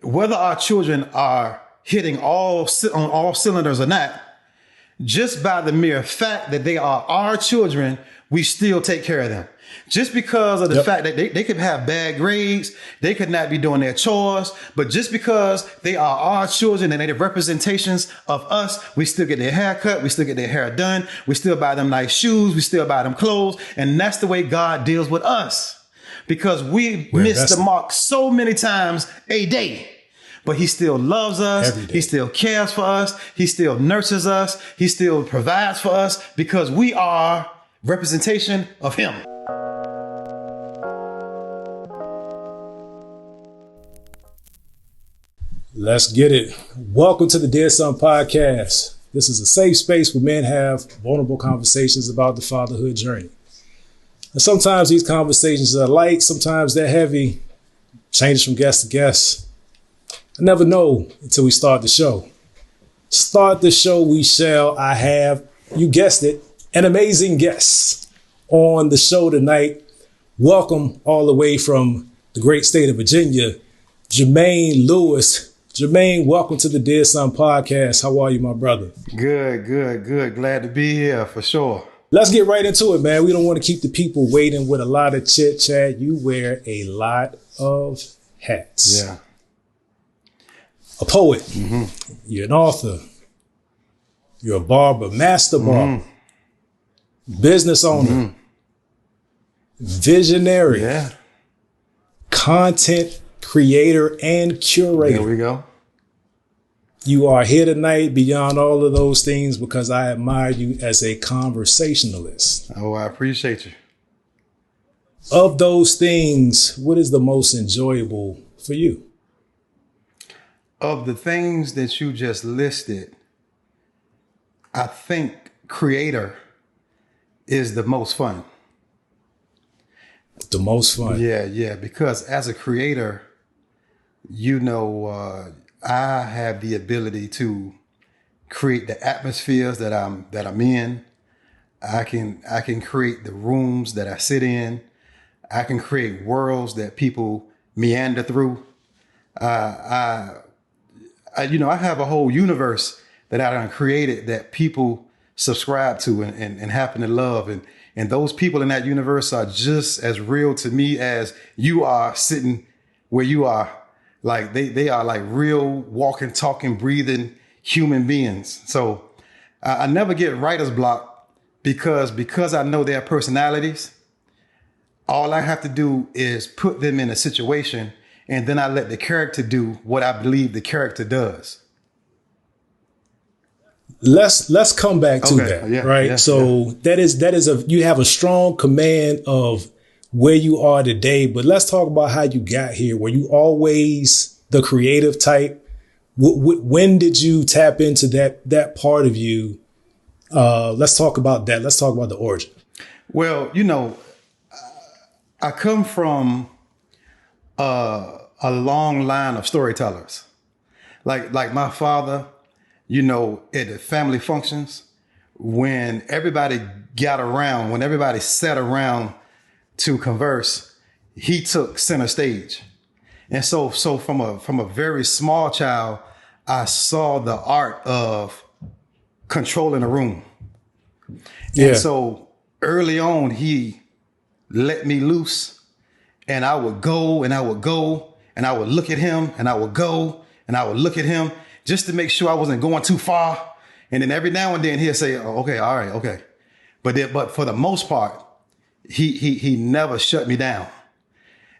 whether our children are hitting on all cylinders or not, just by the mere fact that they are our children, we still take care of them. Just because of the fact that they could have bad grades, they could not be doing their chores, but just because they are our children and they're the representations of us, we still get their hair cut, we still get their hair done, we still buy them nice shoes, we still buy them clothes, and that's the way God deals with us. Because we miss the mark so many times a day. But he still loves us. He still cares for us. He still nurtures us. He still provides for us because we are representation of him. Let's get it. Welcome to the Dear Son Podcast. This is a safe space where men have vulnerable conversations about the fatherhood journey. And sometimes these conversations are light, sometimes they're heavy, changes from guest to guest. I never know until we start the show. Start the show we shall. I have, you guessed it, an amazing guest on the show tonight. Welcome all the way from the great state of Virginia, Jermaine Lewis. Jermaine, welcome to the Dear Son Podcast. How are you, my brother? Good. Glad to be here for sure. Let's get right into it, man. We don't want to keep the people waiting with a lot of chit chat. You wear a lot of hats. Yeah. A poet, You're an author, you're a barber, master barber, business owner, visionary, content creator, and curator. There we go. You are here tonight beyond all of those things because I admire you as a conversationalist. Oh, I appreciate you. Of those things, what is the most enjoyable for you? Of the things that you just listed, I think creator is the most fun. The most fun? Yeah. Because as a creator, I have the ability to create the atmospheres that I'm in. I can create the rooms that I sit in. I can create worlds that people meander through. I have a whole universe that I done created that people subscribe to and happen to love. And those people in that universe are just as real to me as you are sitting where you are. Like they are like real walking, talking, breathing human beings. So I never get writer's block because I know their personalities. All I have to do is put them in a situation, and then I let the character do what I believe the character does. Let's come back to that, right? You have a strong command of where you are today, but let's talk about how you got here. Were you always the creative type? When did you tap into that part of you? Let's talk about that. Let's talk about the origin. Well, I come from a long line of storytellers. Like my father, at the family functions, when everybody when everybody sat around to converse, he took center stage. And so from a very small child, I saw the art of controlling a room. Yeah. And so early on, he let me loose, and I would go and I would go and I would look at him, and I would go and I would look at him just to make sure I wasn't going too far. And then every now and then he'll say, oh, okay, all right, okay. But for the most part, he never shut me down.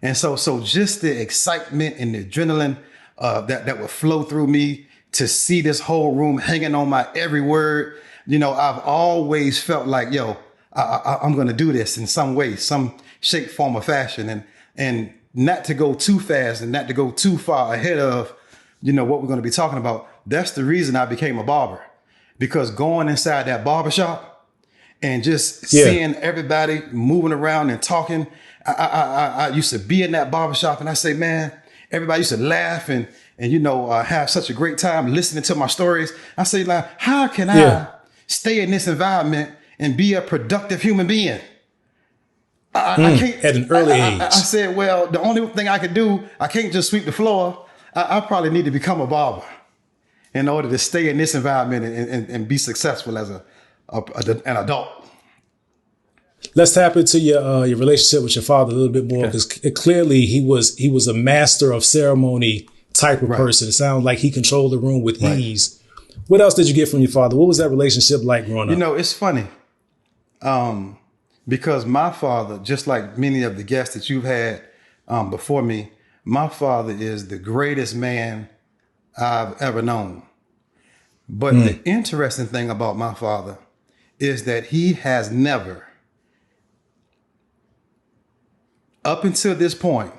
And so just the excitement and the adrenaline that would flow through me to see this whole room hanging on my every word. I've always felt like, I'm going to do this in some way, some shape, form, or fashion, and not to go too fast and not to go too far ahead of, what we're going to be talking about. That's the reason I became a barber, because going inside that barbershop and just seeing everybody moving around and talking. I used to be in that barbershop, and I say, man, everybody used to laugh and have such a great time listening to my stories. I say, like, how can I stay in this environment and be a productive human being? I can't. At an early age. I said, well, the only thing I could do, I can't just sweep the floor. I probably need to become a barber in order to stay in this environment and be successful as an adult. Let's tap into your relationship with your father a little bit more, because clearly he was a master of ceremony type of person. It sounds like he controlled the room with ease. What else did you get from your father? What was that relationship like growing up? You know, it's funny because my father, just like many of the guests that you've had before me, my father is the greatest man I've ever known. But the interesting thing about my father is that he has never, up until this point,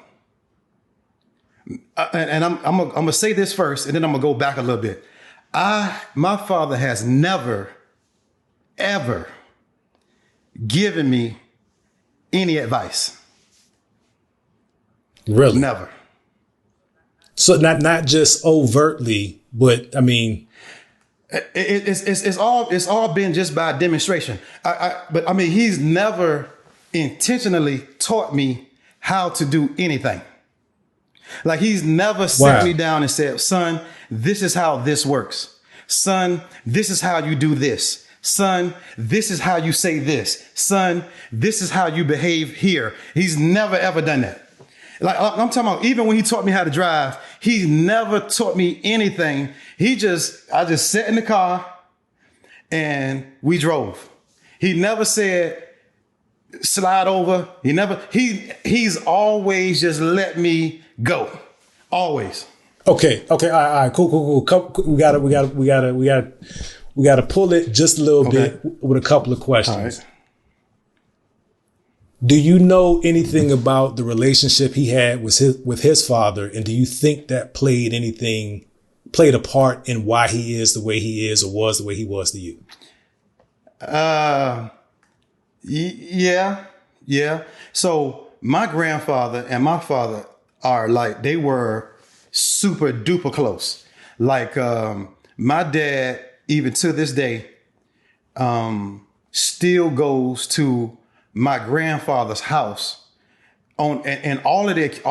and I'm gonna say this first, and then I'm gonna go back a little bit. My father has never, ever given me any advice. Really? Never. So not just overtly, but I mean, it's all been just by demonstration. But I mean, he's never intentionally taught me how to do anything. Like he's never sat me down and said, son, this is how this works. Son, this is how you do this. Son, this is how you say this. Son, this is how you behave here. He's never, ever done that. Like I'm talking about, even when he taught me how to drive, he never taught me anything. I just sat in the car and we drove. He never said, slide over. He's always just let me go. Always. Okay. All right. Cool. We gotta pull it just a little bit with a couple of questions. All right. Do you know anything about the relationship he had with his father? And do you think that played a part in why he is the way he is, or was the way he was to you? Yeah. So my grandfather and my father are like, they were super duper close. Like my dad, even to this day, still goes to my grandfather's house and all of it.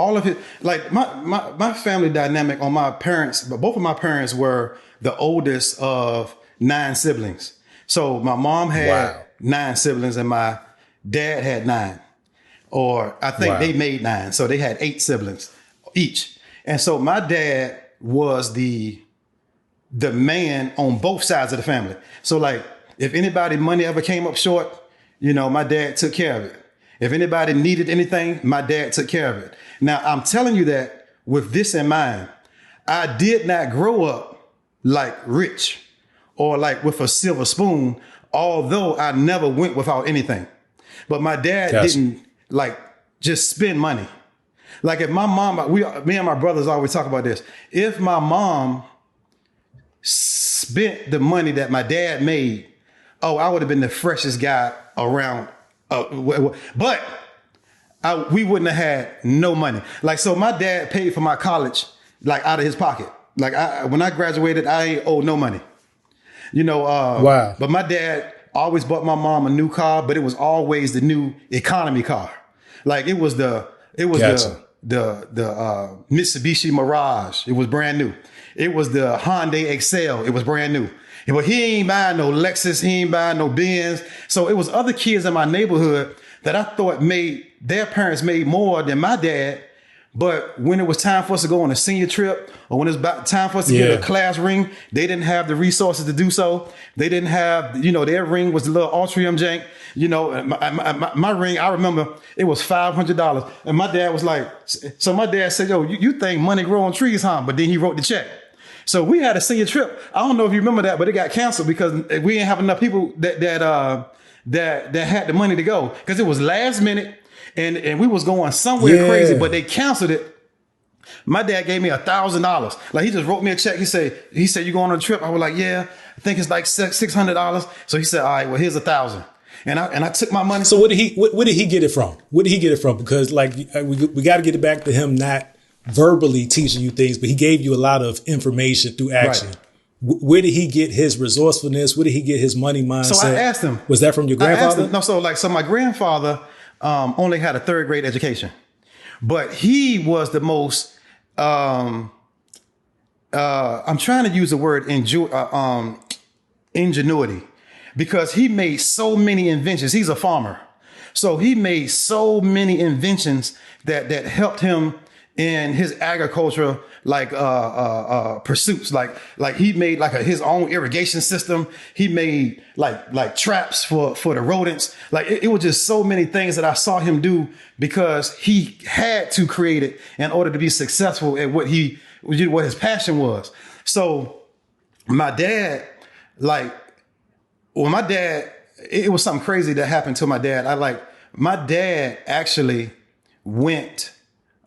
Like my family dynamic on my parents, but both of my parents were the oldest of 9 siblings. So my mom had 9 siblings and my dad had 9, or I think they made 9. So they had 8 siblings each. And so my dad was the man on both sides of the family. So like if anybody money ever came up short, you know, my dad took care of it. If anybody needed anything, my dad took care of it. Now, I'm telling you that with this in mind. I did not grow up like rich or like with a silver spoon, although I never went without anything. But my dad didn't like just spend money. Like if my mom, me and my brothers always talk about this. If my mom spent the money that my dad made, I would have been the freshest guy around. But we wouldn't have had no money. Like, so my dad paid for my college, like out of his pocket. Like when I graduated, I ain't owed no money. You know, but my dad always bought my mom a new car, but it was always the new economy car. Like it was the Mitsubishi Mirage. It was brand new. It was the Hyundai Excel. It was brand new. But he ain't buying no Lexus. He ain't buying no Benz. So it was other kids in my neighborhood that I thought their parents made more than my dad. But when it was time for us to go on a senior trip, or when it was about time for us to get a class ring, they didn't have the resources to do so. They didn't have, you know, their ring was a little Ultrium jank. You know, my ring, I remember it was $500. And my dad was like, so my dad said, yo, you think money grow on trees, huh? But then he wrote the check. So we had a senior trip. I don't know if you remember that, but it got canceled because we didn't have enough people that had the money to go, because it was last minute and we was going somewhere crazy, but they canceled it. My dad gave me $1,000. Like he just wrote me a check. He said, you going on a trip? I was like, yeah, I think it's like $600. So he said, all right, well, here's $1,000. And I took my money. So where did he get it from? Where did he get it from? Because like we got to get it back to him not verbally teaching you things, but he gave you a lot of information through action. Right. Where did he get his resourcefulness? Where did he get his money mindset? So I asked him. Was that from your grandfather? So my grandfather only had a 3rd grade education, but he was the most I'm trying to use the word ingenuity, because he made so many inventions. He's a farmer. So he made so many inventions that helped him in his agricultural pursuits. Like he made his own irrigation system. He made like traps for the rodents. Like it was just so many things that I saw him do, because he had to create it in order to be successful at what his passion was. So my dad, it was something crazy that happened to my dad. My dad actually went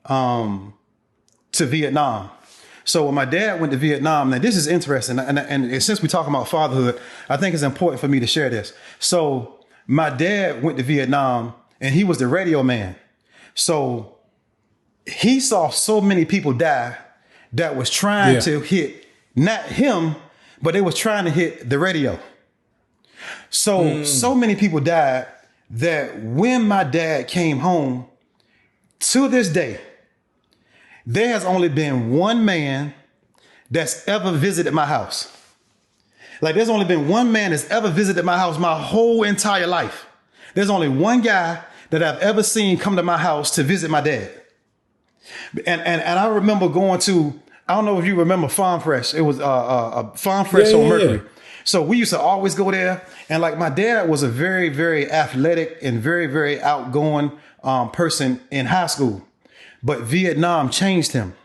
to Vietnam. So when my dad went to Vietnam, now this is interesting, and since we're talking about fatherhood, I think it's important for me to share this. So my dad went to Vietnam, and he was the radio man. So he saw so many people die that was trying to hit not him, but they was trying to hit the radio. So many people died that when my dad came home, to this day, there has only been one man that's ever visited my house. Like, there's only been one man that's ever visited my house my whole entire life. There's only one guy that I've ever seen come to my house to visit my dad. And I remember going to, I don't know if you remember Farm Fresh. It was Farm Fresh on Mercury. Yeah. So we used to always go there. And like, my dad was a very, very athletic and very, very outgoing person in high school. But Vietnam changed him.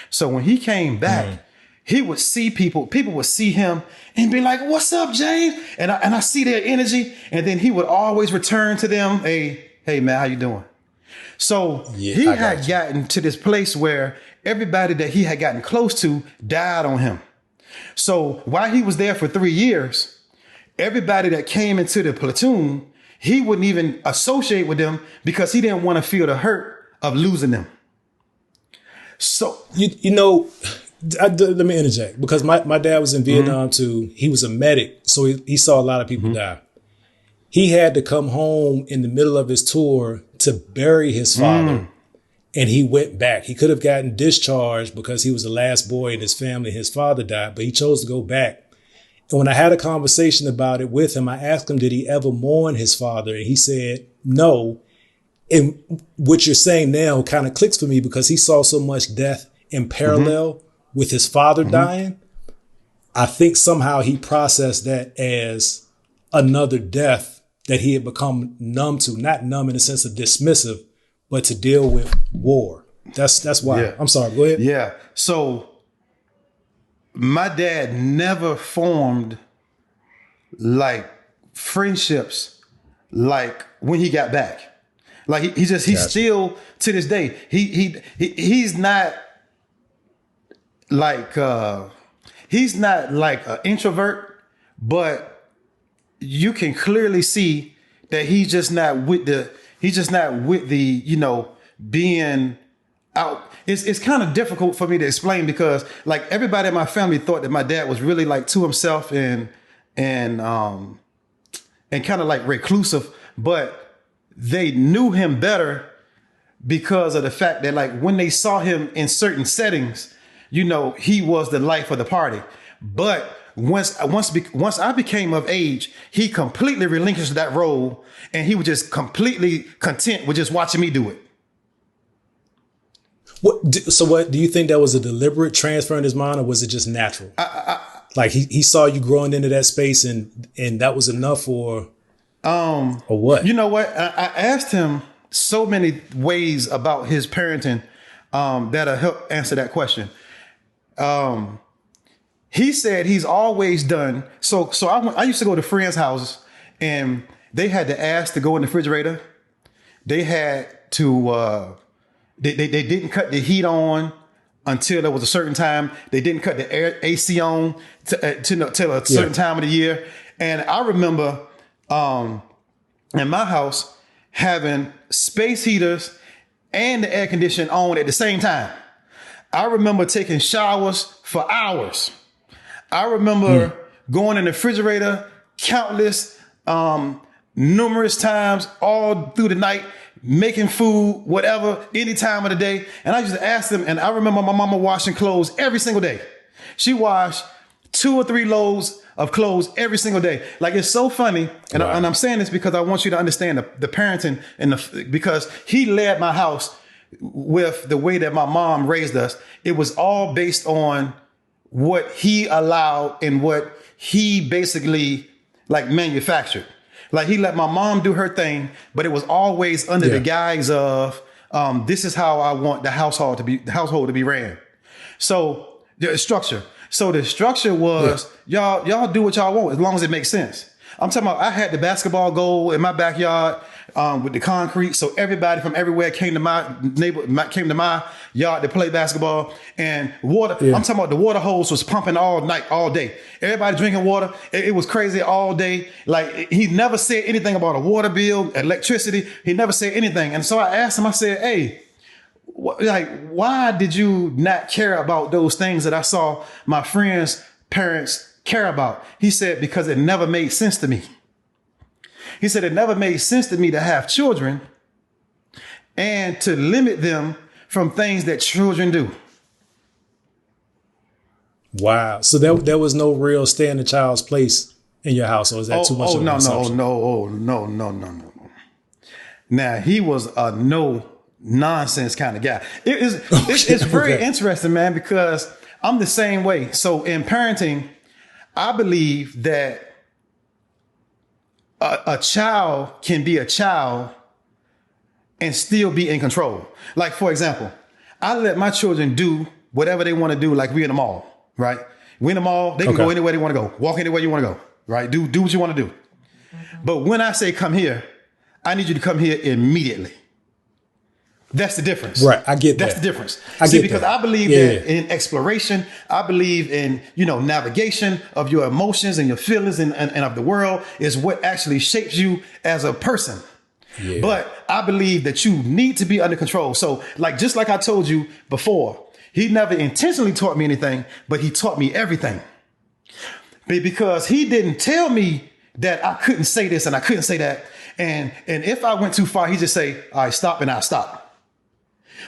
So when he came back, he would see people would see him and be like, "What's up, James?" And I see their energy. And then he would always return to them, "Hey man, how you doing?" So he had gotten to this place where everybody that he had gotten close to died on him. So while he was there for 3 years, everybody that came into the platoon, he wouldn't even associate with them, because he didn't want to feel the hurt of losing them. So, let me interject, because my dad was in Vietnam too. He was a medic, so he saw a lot of people die. He had to come home in the middle of his tour to bury his father, and he went back. He could have gotten discharged because he was the last boy in his family. His father died, but he chose to go back. And when I had a conversation about it with him, I asked him, did he ever mourn his father? And he said, no. And what you're saying now kind of clicks for me, because he saw so much death in parallel with his father dying. I think somehow he processed that as another death that he had become numb to, not numb in the sense of dismissive, but to deal with war. That's why. Yeah. I'm sorry, go ahead. Yeah. So my dad never formed like friendships like when he got back. Like he's still to this day, he's not like an introvert, but you can clearly see that he's just not with the being out. It's kind of difficult for me to explain, because like everybody in my family thought that my dad was really like to himself and kind of like reclusive, but they knew him better because of the fact that like when they saw him in certain settings, he was the life of the party. But once I became of age, he completely relinquished that role, and he was just completely content with just watching me do it. What do you think that was a deliberate transfer in his mind, or was it just natural? Like he saw you growing into that space, and that was enough, or what? You know what? I asked him so many ways about his parenting that'll help answer that question. He said he's always done. So I used to go to friends' houses, and they had to ask to go in the refrigerator. They had to, they didn't cut the heat on until there was a certain time. They didn't cut the AC on till a certain time of the year. And I remember in my house having space heaters and the air conditioning on at the same time. I remember taking showers for hours. I remember going in the refrigerator countless, numerous times all through the night, making food, whatever, any time of the day. And I used to ask them, and I remember my mama washing clothes every single day. She washed 2 or 3 loads of clothes every single day. Like, it's so funny. And, Wow. and I'm saying this because I want you to understand the parenting because he led my house with the way that my mom raised us. It was all based on what he allowed and what he basically like manufactured. Like, he let my mom do her thing, but it was always under the guise of, this is how I want the household to be ran. So the structure. So the structure was y'all do what y'all want as long as it makes sense. I'm talking about, I had the basketball goal in my backyard with the concrete. So everybody from everywhere came to my yard to play basketball, and water. I'm talking about the water hose was pumping all night, all day. Everybody drinking water. It was crazy all day. Like, he never said anything about a water bill, electricity. He never said anything. And so I asked him, I said, hey, why did you not care about those things that I saw my friends' parents care about? He said, because it never made sense to me. He said, it never made sense to me to have children and to limit them from things that children do. Wow. So there was no real stay in the child's place in your house, or is that too much of an assumption? No. Now, he was a no nonsense kind of guy. It's very interesting, man, because I'm the same way. So in parenting, I believe that a child can be a child and still be in control. Like, for example, I let my children do whatever they want to do. Like, we in the mall, right? We in the mall, they can go anywhere they want to go, walk anywhere you want to go, right? Do what you want to do. But when I say come here, I need you to come here immediately. That's the difference. Right. I get that. That's the difference. Because I believe that in exploration, I believe in, navigation of your emotions and your feelings and of the world is what actually shapes you as a person. Yeah. But I believe that you need to be under control. So, like, just like I told you before, he never intentionally taught me anything, but he taught me everything. Because he didn't tell me that I couldn't say this and I couldn't say that. And if I went too far, he just say, all right, stop, and I'll stop.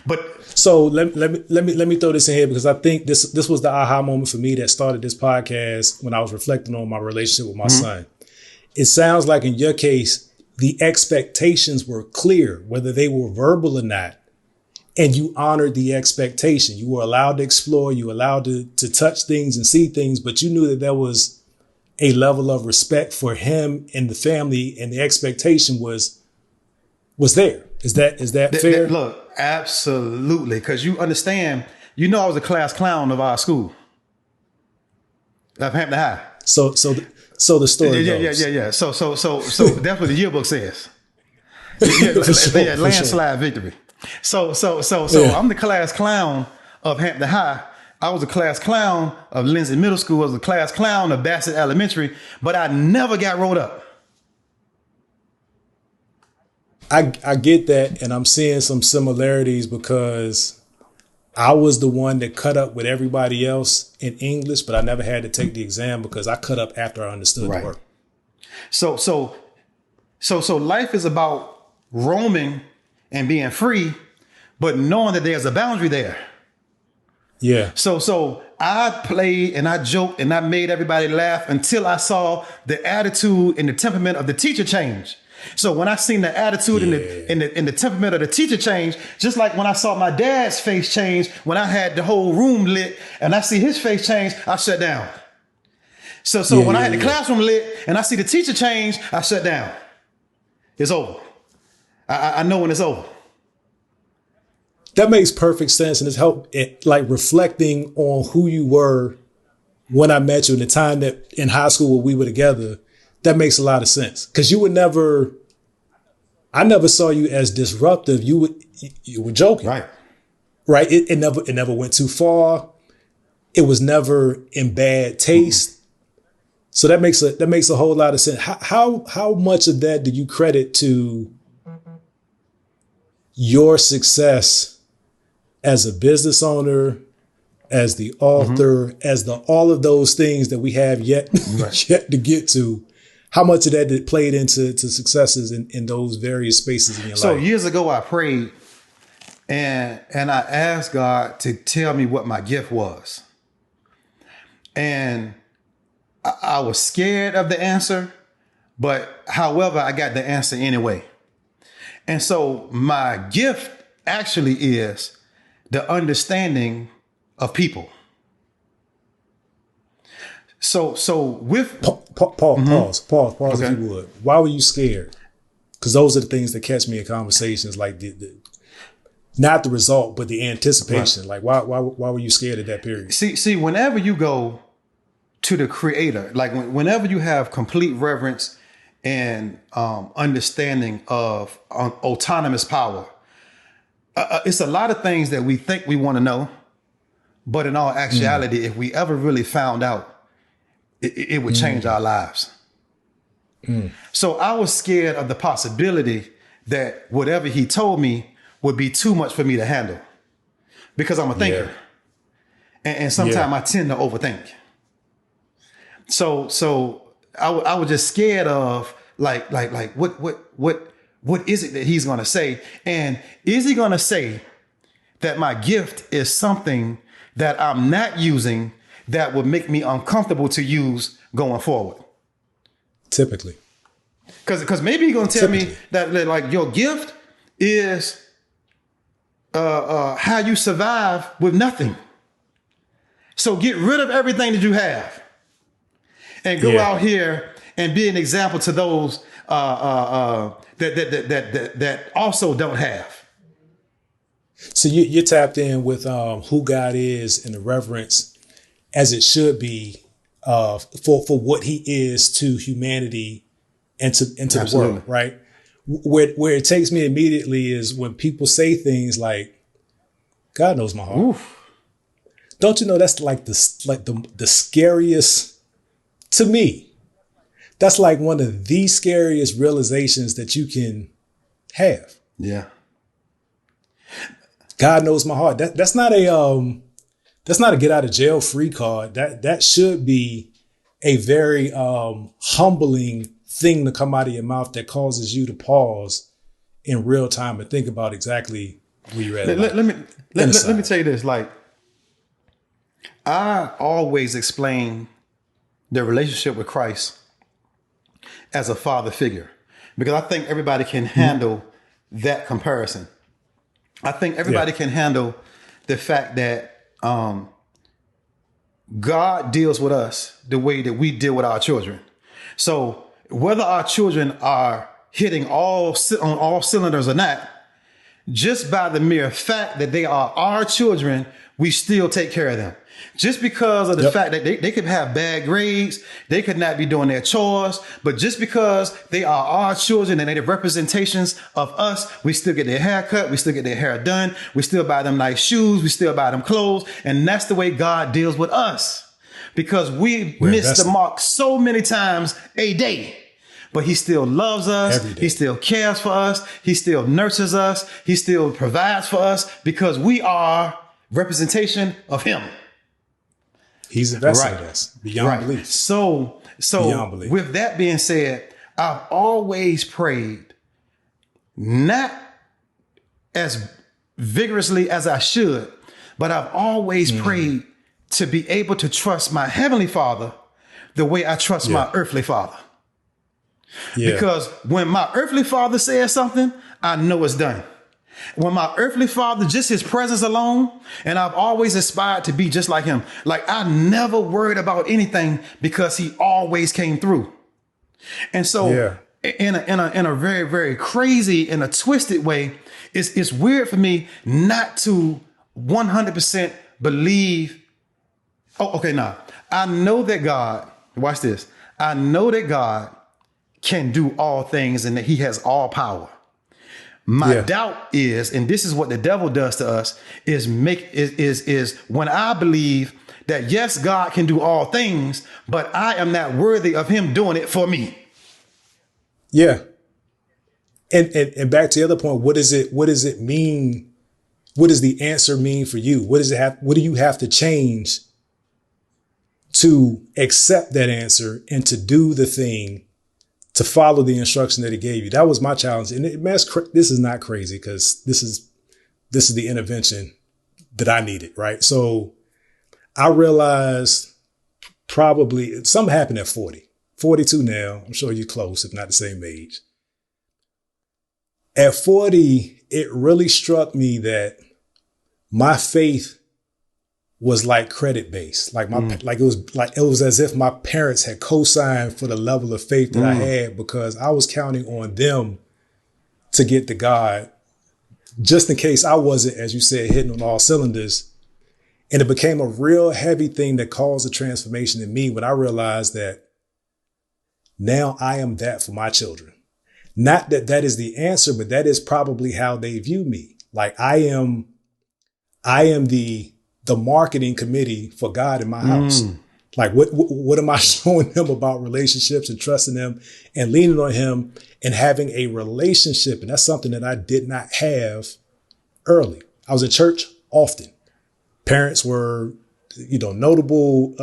But so let me throw this in here, because I think this was the aha moment for me that started this podcast when I was reflecting on my relationship with my son. It sounds like in your case, the expectations were clear, whether they were verbal or not, and you honored the expectation. You were allowed to explore, you were allowed to touch things and see things, but you knew that there was a level of respect for him and the family, and the expectation was there. Is that fair? Look, absolutely. Because you understand, I was a class clown of our school. Of Hampton High. So the story goes. Yeah. So that's what the yearbook says. Landslide victory. So I'm the class clown of Hampton High. I was a class clown of Lindsay Middle School. I was a class clown of Bassett Elementary, but I never got rolled up. I get that, and I'm seeing some similarities because I was the one that cut up with everybody else in English, but I never had to take the exam because I cut up after I understood the work. So life is about roaming and being free, but knowing that there's a boundary there. Yeah. So I played and I joked and I made everybody laugh until I saw the attitude and the temperament of the teacher change. So when I seen the attitude and the temperament of the teacher change, just like when I saw my dad's face change, when I had the whole room lit and I see his face change, I shut down. So when I had the classroom lit and I see the teacher change, I shut down. It's over. I know when it's over. That makes perfect sense, and it's like reflecting on who you were when I met you in the time that in high school when we were together. That makes a lot of sense, because I never saw you as disruptive. You were joking, right. It never went too far. It was never in bad taste. So that makes a whole lot of sense. How much of that do you credit to your success as a business owner, as the author, as all of those things that we have yet to get to? How much of that played into successes in those various spaces in your life? So years ago, I prayed and I asked God to tell me what my gift was. And I was scared of the answer, but however, I got the answer anyway. And so my gift actually is the understanding of people. So with pause Okay. if you would. Why were you scared? Because those are the things that catch me in conversations, like not the result, but the anticipation. Right. Like why were you scared at that period? See, whenever you go to the Creator, like whenever you have complete reverence and understanding of autonomous power, it's a lot of things that we think we want to know, but in all actuality, if we ever really found out, it would change our lives. So I was scared of the possibility that whatever he told me would be too much for me to handle, because I'm a thinker, and sometimes I tend to overthink. So I was just scared of like what is it that he's going to say, and is he going to say that my gift is something that I'm not using that would make me uncomfortable to use going forward? Typically. Because maybe he's going to tell me that like your gift is how you survive with nothing. So get rid of everything that you have and go out here and be an example to those that also don't have. So you're tapped in with who God is and the reverence as it should be for what he is to humanity and to the world, right? Where it takes me immediately is when people say things like, God knows my heart. Oof. Don't you know that's like the scariest to me? That's like one of the scariest realizations that you can have. Yeah. God knows my heart. That's not a get out of jail free card. That should be a very humbling thing to come out of your mouth that causes you to pause in real time and think about exactly where you're at. Let me tell you this. Like, I always explain the relationship with Christ as a father figure, because I think everybody can handle that comparison. I think everybody can handle the fact that God deals with us the way that we deal with our children. So whether our children are hitting on all cylinders or not, just by the mere fact that they are our children, we still take care of them. Just because of the fact that they could have bad grades, they could not be doing their chores, but just because they are our children and they're the representations of us, we still get their hair cut, we still get their hair done, we still buy them nice shoes, we still buy them clothes, and that's the way God deals with us. Because we miss the mark so many times a day. But he still loves us. He still cares for us. He still nurtures us. He still provides for us because we are representation of him. He's invested in us beyond belief. So with that being said, I've always prayed, not as vigorously as I should, but I've always prayed to be able to trust my heavenly Father the way I trust my earthly father. Yeah. Because when my earthly father says something, I know it's done. When my earthly father, just his presence alone, and I've always aspired to be just like him. Like, I never worried about anything because he always came through. And so in a very, very crazy, in a twisted way, it's weird for me not to 100% believe. Oh, okay, now I know that God, watch this. I know that God can do all things and that he has all power. My doubt is, and this is what the devil does to us, is when I believe that yes, God can do all things, but I am not worthy of him doing it for me. Yeah. And back to the other point, what does it mean? What does the answer mean for you? What do you have to change to accept that answer and to do the thing, to follow the instruction that he gave you? That was my challenge. And this is not crazy because this is the intervention that I needed, right? So I realized probably, something happened at 40, 42 now. I'm sure you're close, if not the same age. At 40, it really struck me that my faith was like credit based. Like it was as if my parents had co-signed for the level of faith that I had, because I was counting on them to get to God, just in case I wasn't, as you said, hitting on all cylinders. And it became a real heavy thing that caused a transformation in me when I realized that now I am that for my children. Not that that is the answer, but that is probably how they view me. Like I am the marketing committee for God in my house. Like what am I showing them about relationships and trusting them and leaning on him and having a relationship? And that's something that I did not have early. I was in church often. Parents were, notable,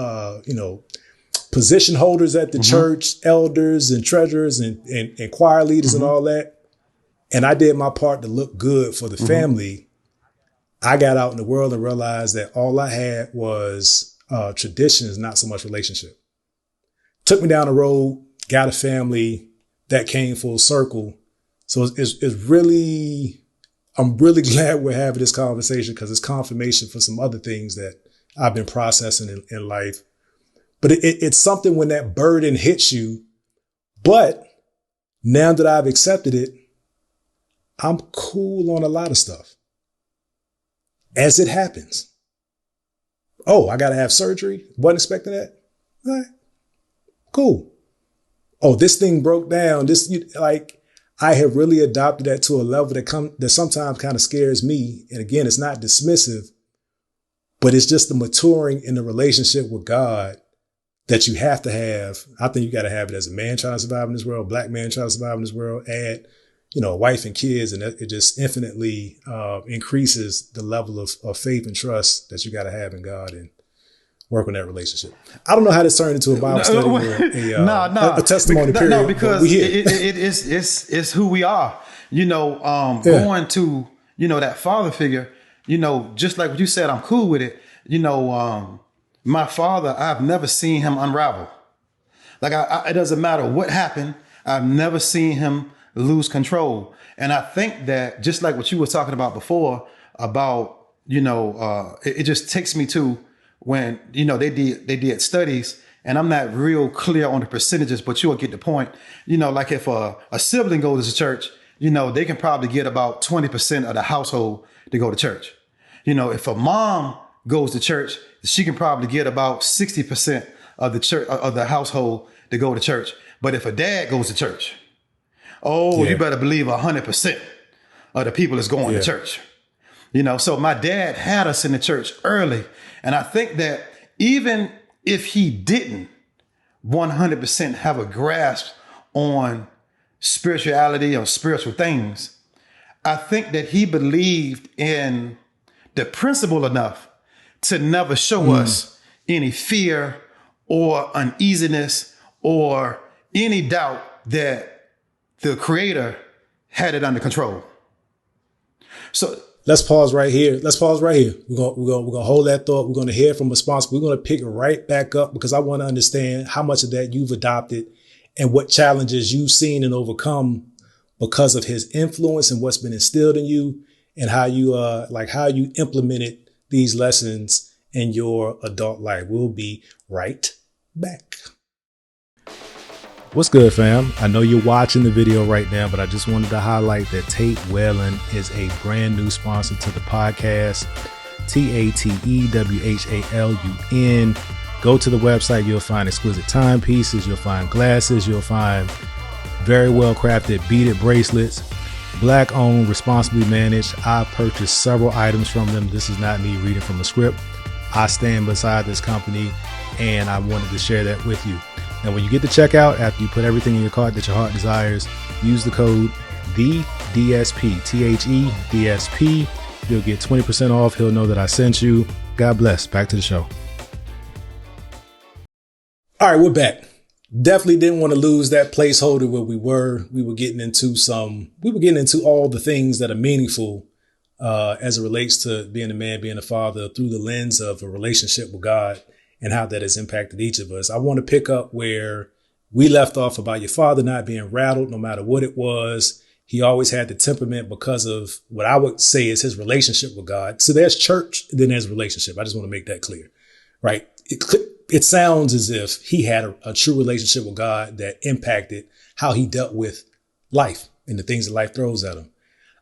position holders at the church, elders and treasurers and choir leaders and all that. And I did my part to look good for the family. I got out in the world and realized that all I had was traditions, not so much relationship. Took me down the road, got a family that came full circle. So it's really, I'm really glad we're having this conversation, because it's confirmation for some other things that I've been processing in life. But it's something when that burden hits you. But now that I've accepted it, I'm cool on a lot of stuff as it happens. Oh, I got to have surgery. Wasn't expecting that. All right. Cool. Oh, this thing broke down. I have really adopted that to a level that sometimes kind of scares me. And again, it's not dismissive, but it's just the maturing in the relationship with God that you have to have. I think you got to have it as a man trying to survive in this world, black man trying to survive in this world, add, a wife and kids. And it just infinitely increases the level of faith and trust that you got to have in God and work on that relationship. I don't know how this turned into a Bible study or a testimony period. No, because it's who we are. Going to, that father figure, just like what you said, I'm cool with it. My father, I've never seen him unravel. Like it doesn't matter what happened. I've never seen him lose control. And I think that just like what you were talking about before about, it just takes me to when, they did studies, and I'm not real clear on the percentages, but you'll get the point. Like if a sibling goes to church, they can probably get about 20% of the household to go to church. If a mom goes to church, she can probably get about 60% of the church, of the household to go to church. But if a dad goes to church, you better believe 100% of the people is going to church. So my dad had us in the church early. And I think that even if he didn't 100% have a grasp on spirituality or spiritual things, I think that he believed in the principle enough to never show us any fear or uneasiness or any doubt that the Creator had it under control. So let's pause right here. We're gonna hold that thought. We're gonna hear from a sponsor. We're gonna pick it right back up, because I want to understand how much of that you've adopted and what challenges you've seen and overcome because of his influence and what's been instilled in you, and how you implemented these lessons in your adult life. We'll be right back. What's good, fam? I know you're watching the video right now, but I just wanted to highlight that Tate Whalen is a brand new sponsor to the podcast. TATEWHALUN. Go to the website. You'll find exquisite timepieces. You'll find glasses. You'll find very well crafted beaded bracelets. Black owned, responsibly managed. I purchased several items from them. This is not me reading from a script. I stand beside this company, and I wanted to share that with you. Now, when you get to checkout, after you put everything in your cart that your heart desires, use the code THEDSP, THEDSP. You'll get 20% off. He'll know that I sent you. God bless. Back to the show. All right, we're back. Definitely didn't want to lose that placeholder where we were. We were getting into all the things that are meaningful as it relates to being a man, being a father, through the lens of a relationship with God. and how that has impacted each of us. I want to pick up where we left off about your father not being rattled no matter what it was. He always had the temperament because of what I would say is his relationship with God. So there's church, then there's relationship. I just want to make that clear, right? It sounds as if he had a true relationship with God that impacted how he dealt with life and the things that life throws at him.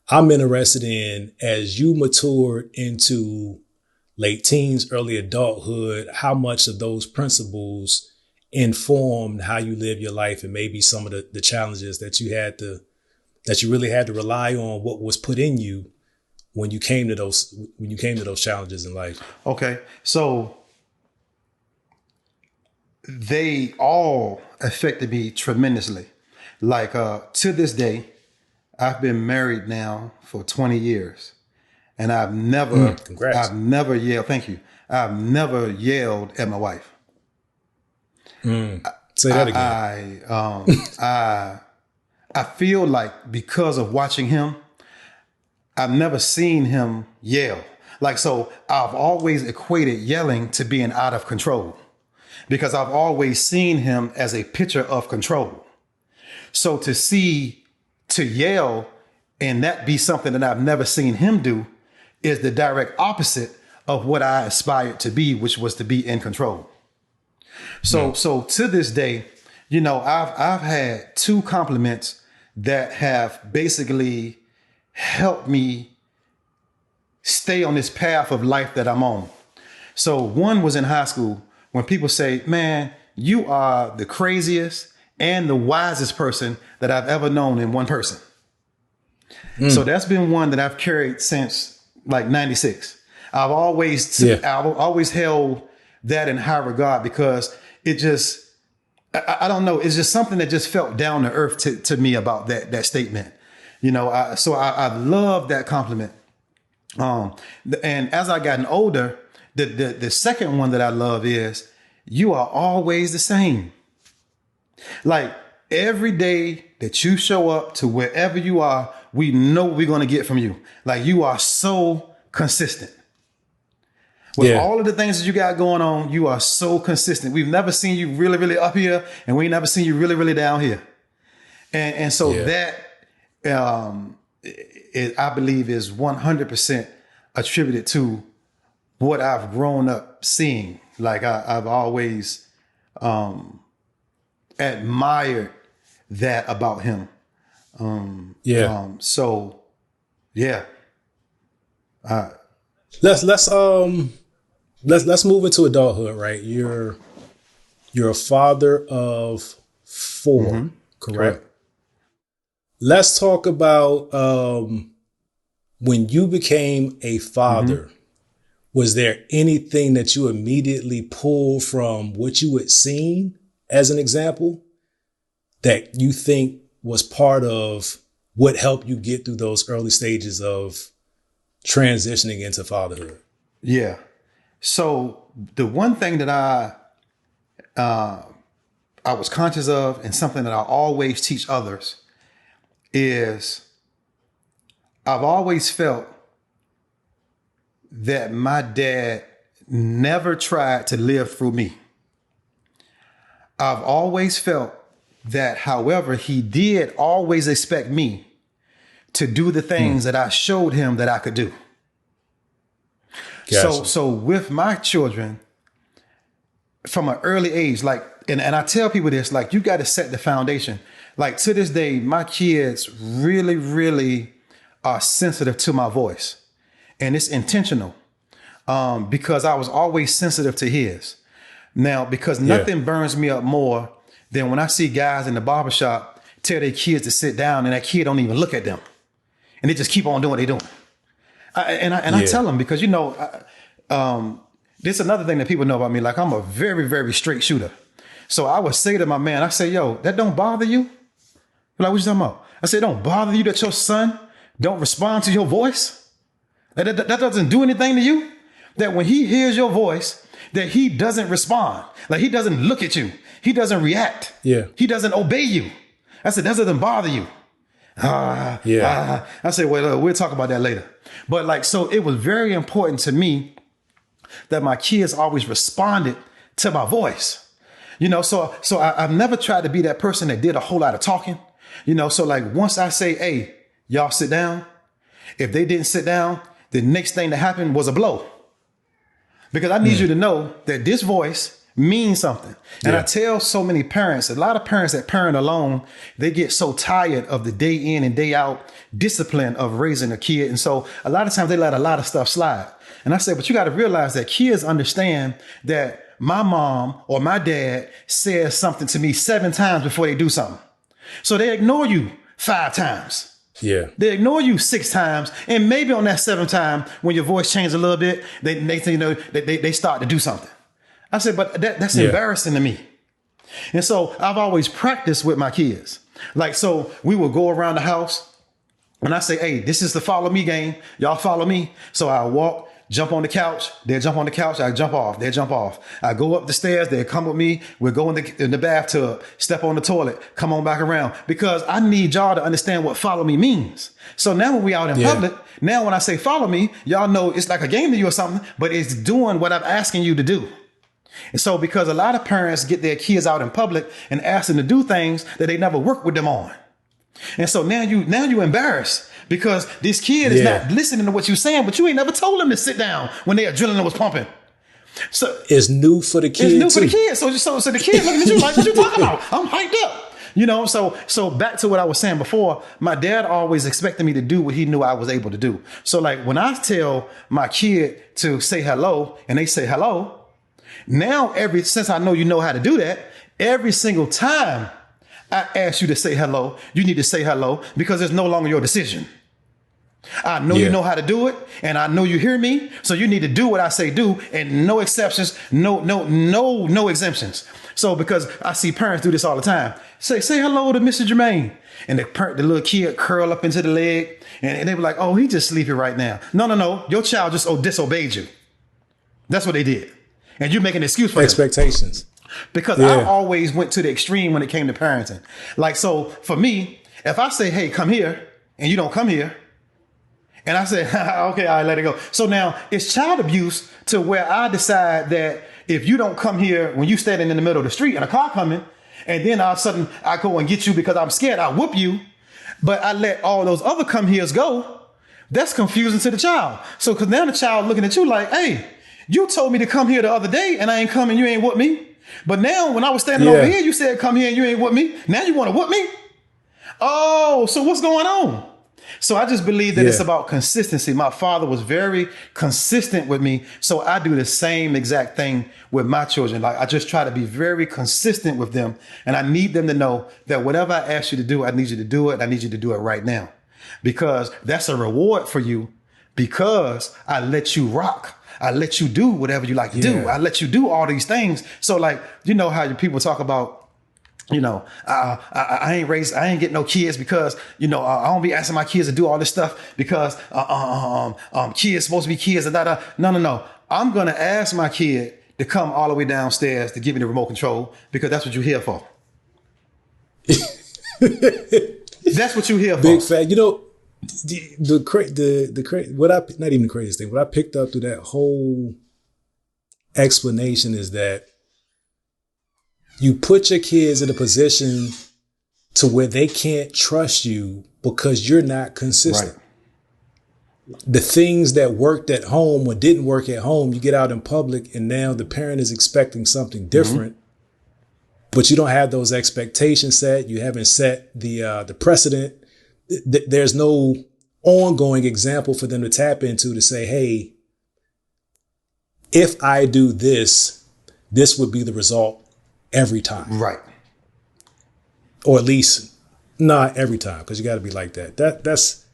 I'm interested in, as you matured into late teens, early adulthood, how much of those principles informed how you live your life and maybe some of the challenges that you really had to rely on what was put in you when you came to those challenges in life. Okay. So they all affected me tremendously. Like, to this day, I've been married now for 20 years and I've never yelled. Thank you. I've never yelled at my wife. Say that again. I feel like because of watching him, I've never seen him yell. Like, so I've always equated yelling to being out of control because I've always seen him as a picture of control. So to yell and that be something that I've never seen him do is the direct opposite of what I aspired to be, which was to be in control. So to this day, I've had two compliments that have basically helped me stay on this path of life that I'm on. So one was in high school when people say, man, you are the craziest and the wisest person that I've ever known in one person. So that's been one that I've carried since like 96. I've always held that in high regard because it just, I don't know. It's just something that just felt down to earth to me about that statement. So I love that compliment. And as I gotten older, the second one that I love is you are always the same. Like every day that you show up to wherever you are, we know what we're going to get from you. Like you are so consistent. With all of the things that you got going on, you are so consistent. We've never seen you really, really up here, and we ain't never seen you really, really down here. And so that I believe is 100% attributed to what I've grown up seeing. Like I've always admired that about him. Let's move into adulthood, right? You're a father of 4, correct? Let's talk about when you became a father. Was there anything that you immediately pulled from what you had seen as an example that you think was part of what helped you get through those early stages of transitioning into fatherhood? Yeah. So the one thing that I was conscious of and something that I always teach others is I've always felt that my dad never tried to live through me. I've always felt that, however, he did always expect me to do the things that I showed him that I could do. Gotcha. So with my children, from an early age, like, and I tell people this, like, you got to set the foundation. Like to this day, my kids really, really are sensitive to my voice, and it's intentional because I was always sensitive to his. Now, because nothing burns me up more than when I see guys in the barbershop tell their kids to sit down and that kid don't even look at them, and they just keep on doing what they're doing. I tell them because, this is another thing that people know about me. Like I'm a very, very straight shooter. So I would say to my man, I say, yo, that don't bother you? Like, what you talking about? I say, don't bother you that your son don't respond to your voice? That doesn't do anything to you? That when he hears your voice, that he doesn't respond. Like he doesn't look at you. He doesn't react. Yeah. He doesn't obey you. I said, that doesn't bother you. I said, well, we'll talk about that later. But like, so it was very important to me that my kids always responded to my voice. So I've never tried to be that person that did a whole lot of talking. So like once I say, hey, y'all sit down, if they didn't sit down, the next thing that happened was a blow. Because I need you to know that this voice means something. And I tell so many parents, a lot of parents that parent alone, they get so tired of the day in and day out discipline of raising a kid. And so a lot of times they let a lot of stuff slide. And I say, but you got to realize that kids understand that my mom or my dad says something to me 7 times before they do something. So they ignore you 5 times. Yeah. They ignore you 6 times. And maybe on that 7th time, when your voice changes a little bit, they start to do something. I said, but that's embarrassing to me. And so I've always practiced with my kids. Like, so we will go around the house and I say, hey, this is the follow me game. Y'all follow me. So I walk, jump on the couch. They'll jump on the couch. I jump off. They'll jump off. I go up the stairs. They'll come with me. We'll go in the bathtub, step on the toilet, come on back around, because I need y'all to understand what follow me means. So now when we out in public, now when I say follow me, y'all know it's like a game to you or something, but it's doing what I'm asking you to do. And so because a lot of parents get their kids out in public and ask them to do things that they never worked with them on. And so now you embarrassed because this kid is not listening to what you're saying, but you ain't never told them to sit down when their adrenaline was pumping. So it's new for the kid. It's new for the kid. So the kid looking at you like, what you talking about? I'm hyped up. So back to what I was saying before, my dad always expected me to do what he knew I was able to do. So like when I tell my kid to say hello and they say hello, now since I know you know how to do that, every single time I ask you to say hello, you need to say hello because it's no longer your decision. I know you know how to do it and I know you hear me. So you need to do what I say do and no exceptions, no exemptions. So because I see parents do this all the time, say hello to Mr. Jermaine. And the little kid curl up into the leg and they be like, oh, he just sleepy right now. No. Your child just disobeyed you. That's what they did. And you're making an excuse for expectations. Because I always went to the extreme when it came to parenting. Like, so for me, if I say, hey, come here, and you don't come here, and I say, okay, all right, let it go. So now it's child abuse to where I decide that if you don't come here when you standing in the middle of the street and a car coming, and then all of a sudden I go and get you because I'm scared, I whoop you, but I let all those other come heres go, that's confusing to the child. So because now the child looking at you like, hey, you told me to come here the other day and I ain't coming, you ain't whoop me. But now when I was standing over here, you said, come here and you ain't whoop me. Now you want to whoop me? Oh, so what's going on? So I just believe that it's about consistency. My father was very consistent with me. So I do the same exact thing with my children. Like I just try to be very consistent with them. And I need them to know that whatever I ask you to do, I need you to do it. I need you to do it right now. Because that's a reward for you because I let you rock. I let you do whatever you like to do. I let you do all these things. So like, you know how people talk about, I ain't get no kids because, I don't be asking my kids to do all this stuff because kids supposed to be kids and that. No. I'm going to ask my kid to come all the way downstairs to give me the remote control because that's what you're here for. That's what you're here for. Big fat, not even the craziest thing, what I picked up through that whole explanation is that you put your kids in a position to where they can't trust you because you're not consistent. Right. The things that worked at home or didn't work at home, you get out in public and now the parent is expecting something different, but you don't have those expectations set. You haven't set the precedent. There's no ongoing example for them to tap into to say, hey, if I do this, this would be the result every time. Right. Or at least not every time, because you got to be like that. That's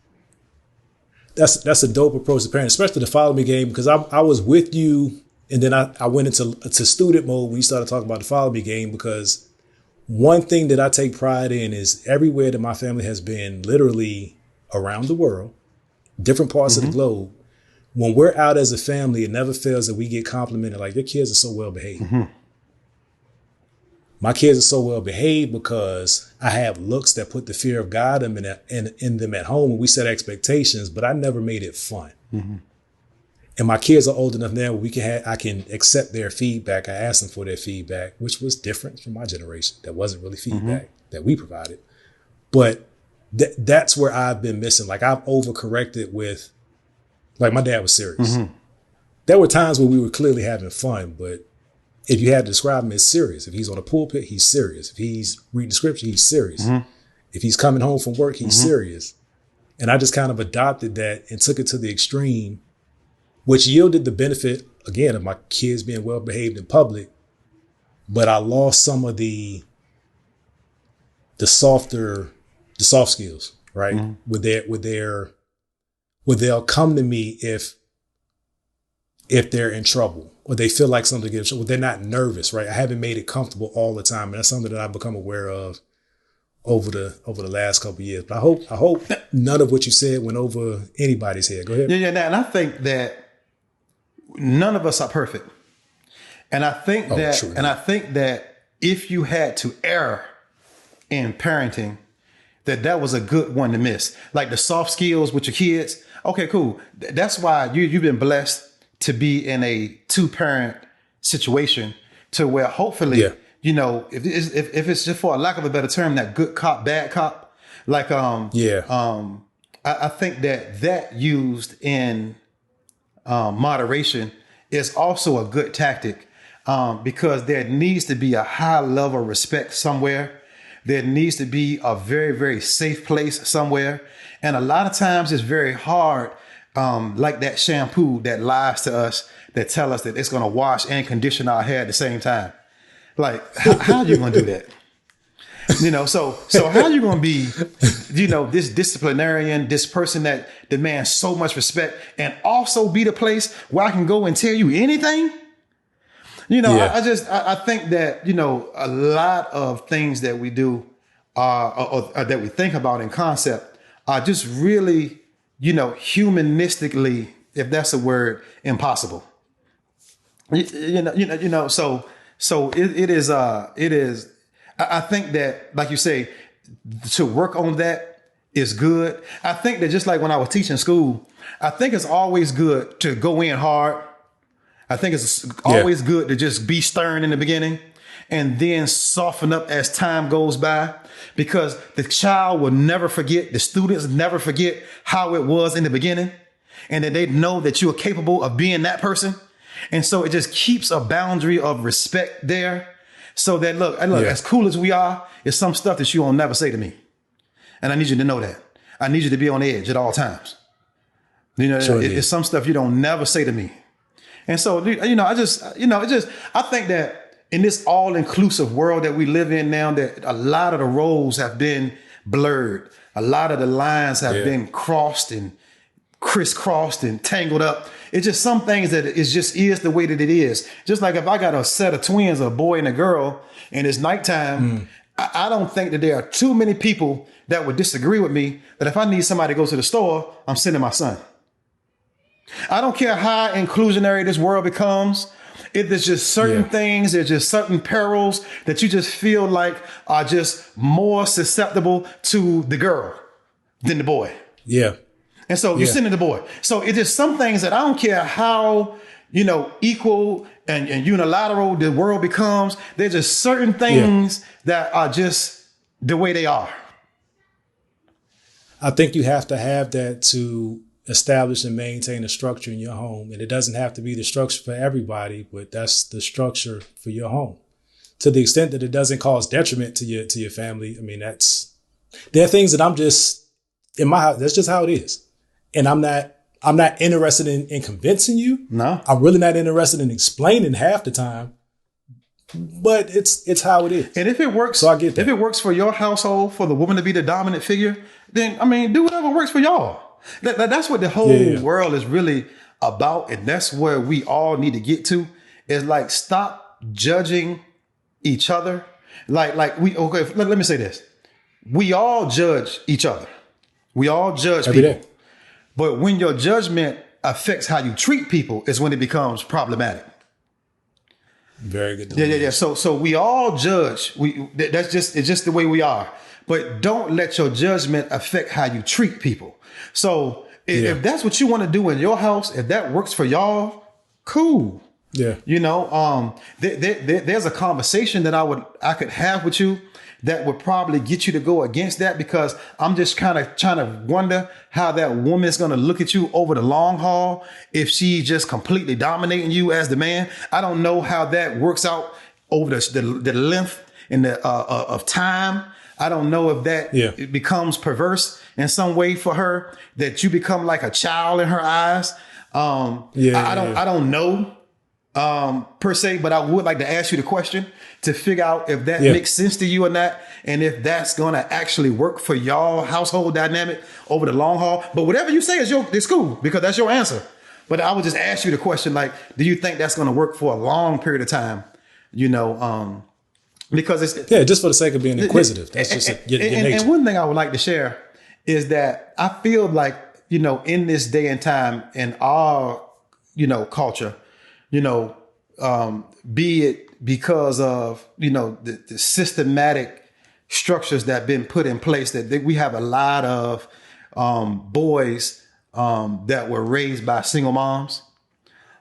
a dope approach to parents, especially the follow me game, because I was with you and then I went into student mode when you started talking about the follow me game, because one thing that I take pride in is everywhere that my family has been, literally around the world, different parts of the globe, when we're out as a family, it never fails that we get complimented like, your kids are so well behaved. My kids are so well behaved because I have looks that put the fear of God in them at home, and we set expectations, but I never made it fun. And my kids are old enough now where I can accept their feedback. I asked them for their feedback, which was different from my generation. That wasn't really feedback that we provided. But that's where I've been missing. Like I've overcorrected with, like my dad was serious. There were times where we were clearly having fun, but if you had to describe him as serious, if he's on a pulpit, he's serious. If he's reading the scripture, he's serious. If he's coming home from work, he's serious. And I just kind of adopted that and took it to the extreme, which yielded the benefit, again, of my kids being well behaved in public. But I lost some of the soft skills, right? Where they'll come to me if they're in trouble or they feel like something gets trouble. They're not nervous, right? I haven't made it comfortable all the time. And that's something that I've become aware of over the last couple of years. But I hope none of what you said went over anybody's head. Go ahead. Yeah. And I think that none of us are perfect. And I think that if you had to err in parenting, that was a good one to miss. Like the soft skills with your kids. Okay, cool. That's why you've been blessed to be in a 2-parent situation to where hopefully, you know, if it's just, for a lack of a better term, that good cop, bad cop, like, I think that used in moderation is also a good tactic, because there needs to be a high level of respect somewhere. There needs to be a very, very safe place somewhere. And a lot of times it's very hard, like that shampoo that lies to us, that tell us that it's going to wash and condition our hair at the same time. Like, how are you going to do that? You know, so how are you going to be, you know, this disciplinarian, this person that demands so much respect, and also be the place where I can go and tell you anything? You know, I think that, you know, a lot of things that we do or that we think about in concept are just really, you know, humanistically, if that's a word, impossible. So it is. I think that, like you say, to work on that is good. I think that just like when I was teaching school, I think it's always good to go in hard. I think it's always good to just be stern in the beginning and then soften up as time goes by, because the child will never forget, the students never forget how it was in the beginning, and that they know that you are capable of being that person. And so it just keeps a boundary of respect there, so that, look, as cool as we are, it's some stuff that you won't never say to me. And I need you to know that. I need you to be on edge at all times. You know, it's some stuff you don't never say to me. And so, you know, I think that in this all-inclusive world that we live in now, that a lot of the roles have been blurred. A lot of the lines have been crossed and crisscrossed and tangled up. It's just some things that is the way that it is. Just like if I got a set of twins, a boy and a girl, and it's nighttime, I don't think that there are too many people that would disagree with me that if I need somebody to go to the store, I'm sending my son. I don't care how inclusionary this world becomes. There's just certain things, there's just certain perils that you just feel like are just more susceptible to the girl than the boy. Yeah. And so you're sending the boy. So it's just some things that I don't care how, you know, equal and unilateral the world becomes. There's just certain things that are just the way they are. I think you have to have that to establish and maintain a structure in your home. And it doesn't have to be the structure for everybody, but that's the structure for your home. To the extent that it doesn't cause detriment to your family. I mean, there are things that I'm just, in my house, that's just how it is. And I'm not interested in convincing you. No. I'm really not interested in explaining half the time. But it's how it is. And if it works, so I get that. If it works for your household, for the woman to be the dominant figure, then I mean, do whatever works for y'all. That's what the whole world is really about, and that's where we all need to get to. Is like, stop judging each other. Let me say this: we all judge each other. We all judge every people. Day. But when your judgment affects how you treat people, is when it becomes problematic. Very good. Yeah. So we all judge. It's just the way we are. But don't let your judgment affect how you treat people. So If that's what you want to do in your house, if that works for y'all, cool. Yeah. There's a conversation that I could have with you that would probably get you to go against that, because I'm just kind of trying to wonder how that woman is going to look at you over the long haul if she's just completely dominating you as the man. I don't know how that works out over the length and the of time. I don't know if that it becomes perverse in some way for her, that you become like a child in her eyes. I don't know per se, but I would like to ask you the question to figure out if that makes sense to you or not, and if that's going to actually work for y'all household dynamic over the long haul. But whatever you say it's cool, because that's your answer. But I would just ask you the question, like, do you think that's going to work for a long period of time? Because it's just for the sake of being inquisitive. That's just your nature. And one thing I would like to share is that I feel like, in this day and time in our, culture, be it because of, the systematic structures that have been put in place, that we have a lot of boys that were raised by single moms.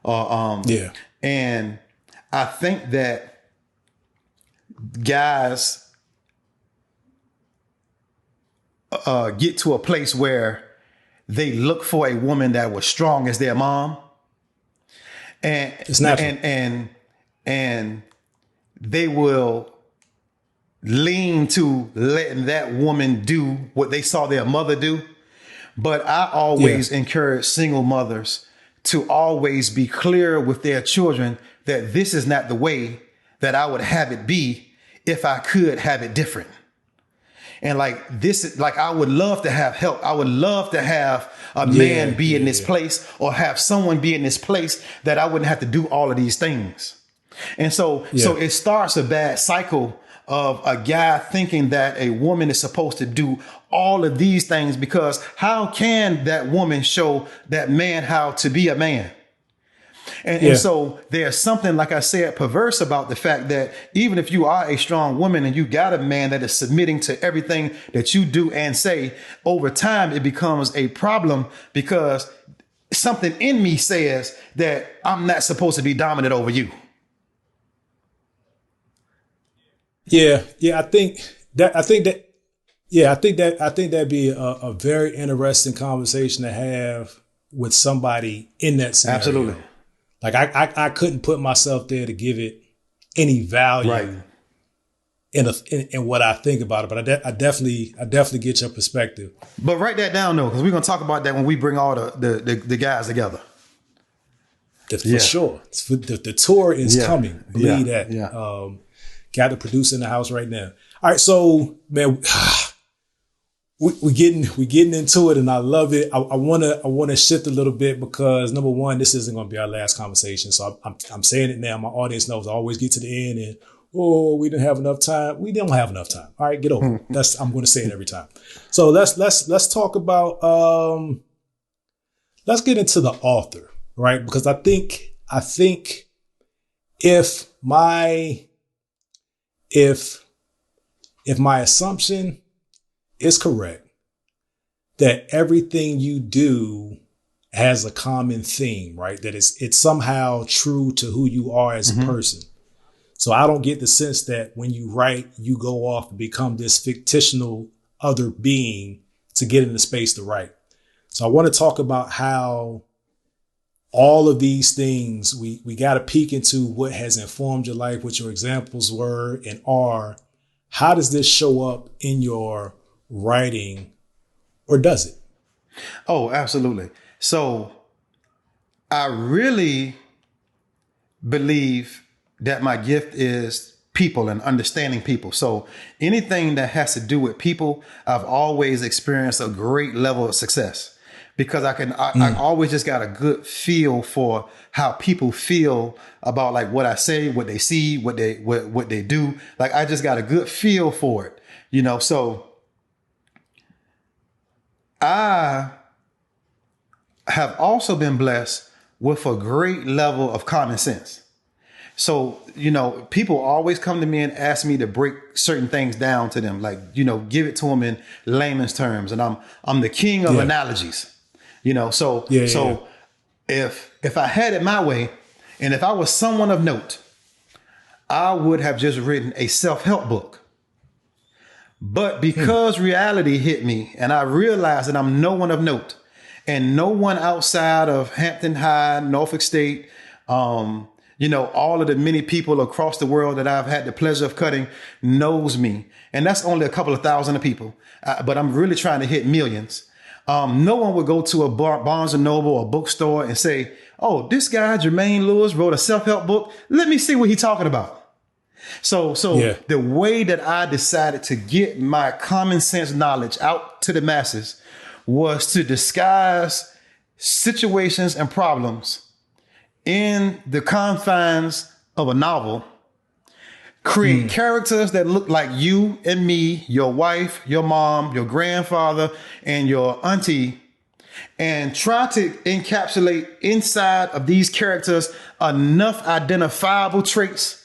And I think that guys get to a place where they look for a woman that was strong as their mom. And it's natural. And they will lean to letting that woman do what they saw their mother do. But I always encourage single mothers to always be clear with their children that this is not the way that I would have it be if I could have it different. And I would love to have help. I would love to have a man be in this place, or have someone be in this place that I wouldn't have to do all of these things. And so it starts a bad cycle of a guy thinking that a woman is supposed to do all of these things, because how can that woman show that man how to be a man? And so there's something, like I said, perverse about the fact that even if you are a strong woman and you got a man that is submitting to everything that you do and say, over time, it becomes a problem, because something in me says that I'm not supposed to be dominant over you. I think that'd be a very interesting conversation to have with somebody in that scenario. Absolutely. Like I couldn't put myself there to give it any value in what I think about it, but I definitely get your perspective. But write that down though, because we're gonna talk about that when we bring all the guys together. For sure, the tour is coming. Believe that. Yeah. Got the producer in the house right now. All right, so man, we getting into it, and I love it. I wanna shift a little bit, because number one, this isn't gonna be our last conversation. So I'm saying it now. My audience knows I always get to the end and we didn't have enough time. We don't have enough time. All right, get over it. I'm gonna say it every time. So let's talk about let's get into the author, right? Because I think if my assumption is correct, that everything you do has a common theme, right? That it's somehow true to who you are as a person. So I don't get the sense that when you write, you go off and become this fictional other being to get in the space to write. So I want to talk about how all of these things, we got to peek into what has informed your life, what your examples were and are. How does this show up in your writing, or does it? Oh, absolutely. So I really believe that my gift is people and understanding people. So anything that has to do with people, I've always experienced a great level of success, because I always just got a good feel for how people feel about like what I say, what they see, what they do. Like I just got a good feel for it, so I have also been blessed with a great level of common sense. So, people always come to me and ask me to break certain things down to them, like, give it to them in layman's terms. And I'm the king of analogies, If I had it my way, and if I was someone of note, I would have just written a self-help book. But because reality hit me and I realized that I'm no one of note and no one outside of Hampton High, Norfolk State, all of the many people across the world that I've had the pleasure of cutting knows me. And that's only a couple of thousand of people. But I'm really trying to hit millions. No one would go to a Barnes & Noble or bookstore and say, oh, this guy, Jermaine Lewis, wrote a self-help book. Let me see what he's talking about. So the way that I decided to get my common sense knowledge out to the masses was to disguise situations and problems in the confines of a novel, create characters that look like you and me, your wife, your mom, your grandfather, and your auntie, and try to encapsulate inside of these characters enough identifiable traits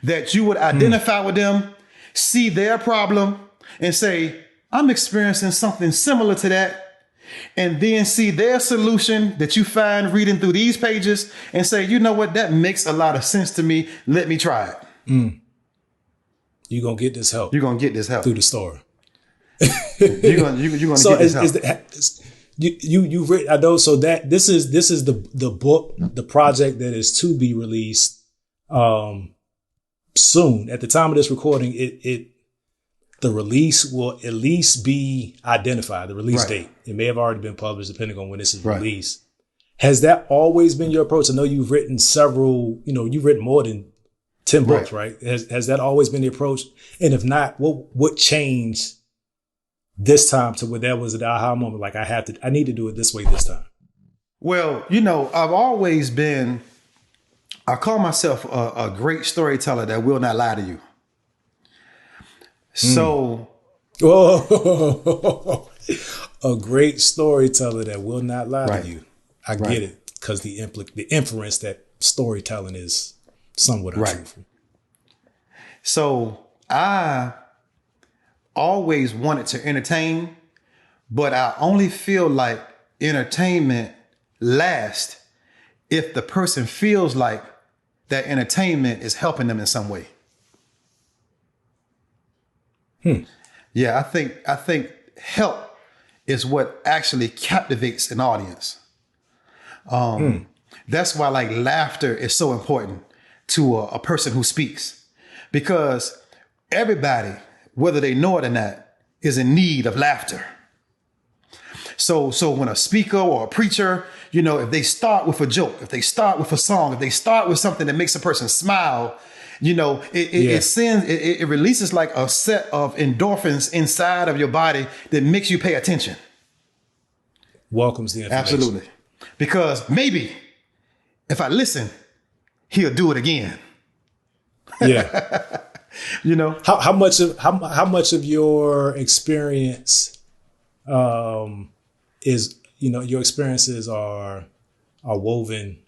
that you would identify with them, see their problem, and say, I'm experiencing something similar to that. And then see their solution that you find reading through these pages and say, you know what, that makes a lot of sense to me. Let me try it. You're going to get this help. You're going to get this help. Through the story. You're going to get this help. You read, I know, so that this is the book, the project that is to be released soon. At the time of this recording, the release will at least be identified, the release date. It may have already been published depending on when this is released. Has that always been your approach? I know you've written several, you've written more than 10 books, right? Has that always been the approach? And if not, what changed this time to where that was an aha moment? Like I need to do it this way this time. Well, I've always been, I call myself a great storyteller that will not lie to you. So, a great storyteller that will not lie to you. I get it, because the inference that storytelling is somewhat untruthful. So I always wanted to entertain, but I only feel like entertainment lasts if the person feels like that entertainment is helping them in some way. Yeah, I think help is what actually captivates an audience. That's why laughter is so important to a person who speaks, because everybody, whether they know it or not, is in need of laughter. So when a speaker or a preacher, if they start with a joke, if they start with a song, if they start with something that makes a person smile, it releases like a set of endorphins inside of your body that makes you pay attention. Welcomes the information. Absolutely. Because maybe if I listen, he'll do it again. Yeah. How much of your experience is, your experiences are woven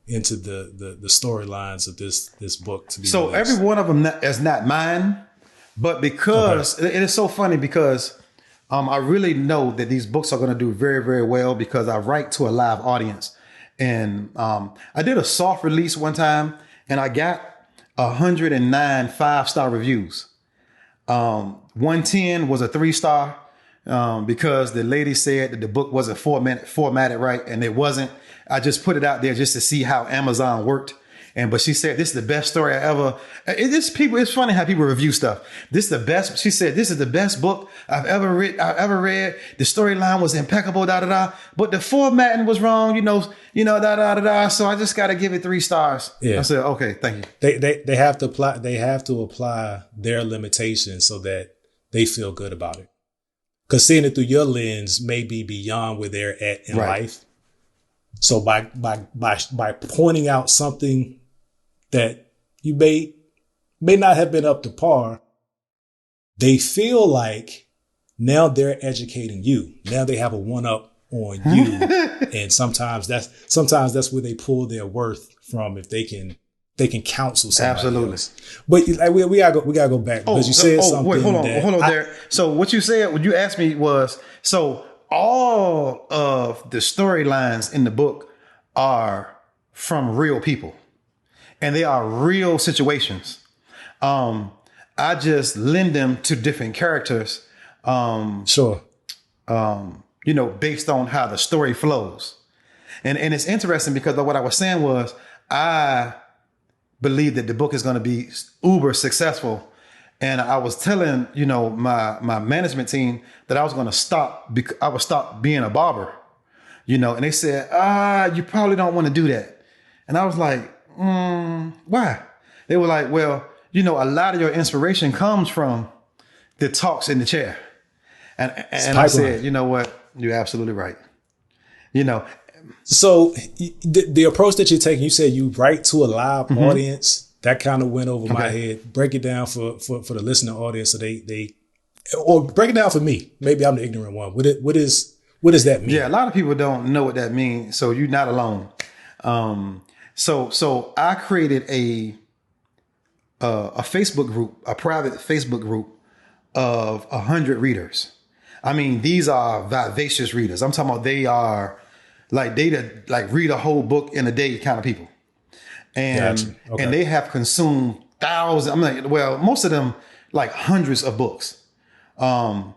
into the storylines of this book to be released? Every one of them is not mine, but because it is so funny, because I really know that these books are going to do very, very well because I write to a live audience. And I did a soft release one time and I got 109 5-star reviews. 110 was a 3-star because the lady said that the book wasn't formatted right, and it wasn't. I just put it out there just to see how Amazon worked. But she said, this is the best story I ever. It's funny how people review stuff. This is the best. She said, this is the best book I've ever read. The storyline was impeccable, but the formatting was wrong, So I just got to give it 3 stars. Yeah. I said, okay, thank you. They have to apply their limitations so that they feel good about it. Because seeing it through your lens may be beyond where they're at in life. So by pointing out something that you may not have been up to par, they feel like now they're educating you. Now they have a one-up on you. And sometimes that's where they pull their worth from, if they can counsel somebody else. But we gotta go back because you said something. Wait, hold on there. So what you said, what you asked me was, so all of the storylines in the book are from real people, and they are real situations. I just lend them to different characters. Sure. Based on how the story flows. And it's interesting because what I was saying was I believe that the book is going to be uber successful. And I was telling, my management team that I was going to stop. I would stop being a barber, and they said, you probably don't want to do that. And I was like, why? They were like, well, a lot of your inspiration comes from the talks in the chair. And I said, you know what? You're absolutely right. So the approach that you're taking, you said you write to a live audience. That kind of went over my head. Break it down for the listening audience, so or break it down for me. Maybe I'm the ignorant one. What does that mean? Yeah, a lot of people don't know what that means. So you're not alone. So I created a Facebook group, a private Facebook group of 100 readers. I mean, these are vivacious readers. I'm talking about they are like read a whole book in a day kind of people. And and they have consumed thousands. Most of them like hundreds of books. And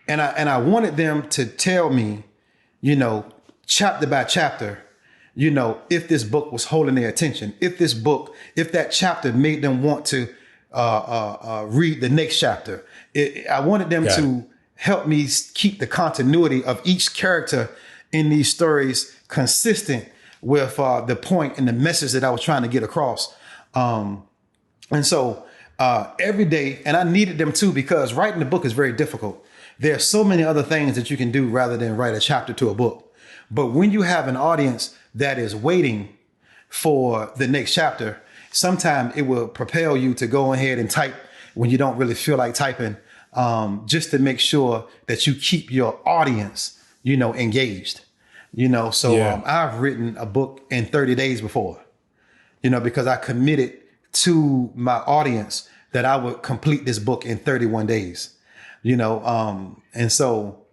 I wanted them to tell me, chapter by chapter, if this book was holding their attention, if that chapter made them want to read the next chapter. I wanted them to help me keep the continuity of each character in these stories consistent with the point and the message that I was trying to get across. And so every day, and I needed them too, because writing the book is very difficult. There are so many other things that you can do rather than write a chapter to a book. But when you have an audience that is waiting for the next chapter, sometimes it will propel you to go ahead and type when you don't really feel like typing, just to make sure that you keep your audience, engaged. I've written a book in 30 days before, because I committed to my audience that I would complete this book in 31 days, and so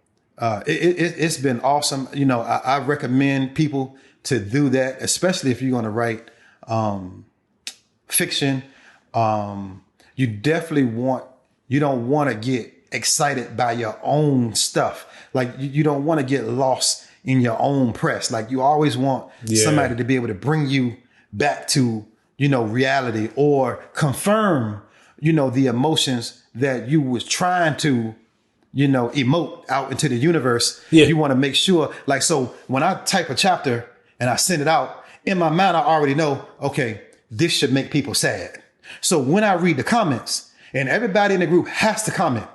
it's been awesome. I recommend people to do that, especially if you're going to write fiction. You don't want to get excited by your own stuff. Like you don't want to get lost in your own press. Like you always want somebody to be able to bring you back to, reality, or confirm, the emotions that you was trying to, emote out into the universe. Yeah. You want to make sure, so when I type a chapter and I send it out, in my mind, I already know, okay, this should make people sad. So when I read the comments, and everybody in the group has to comment,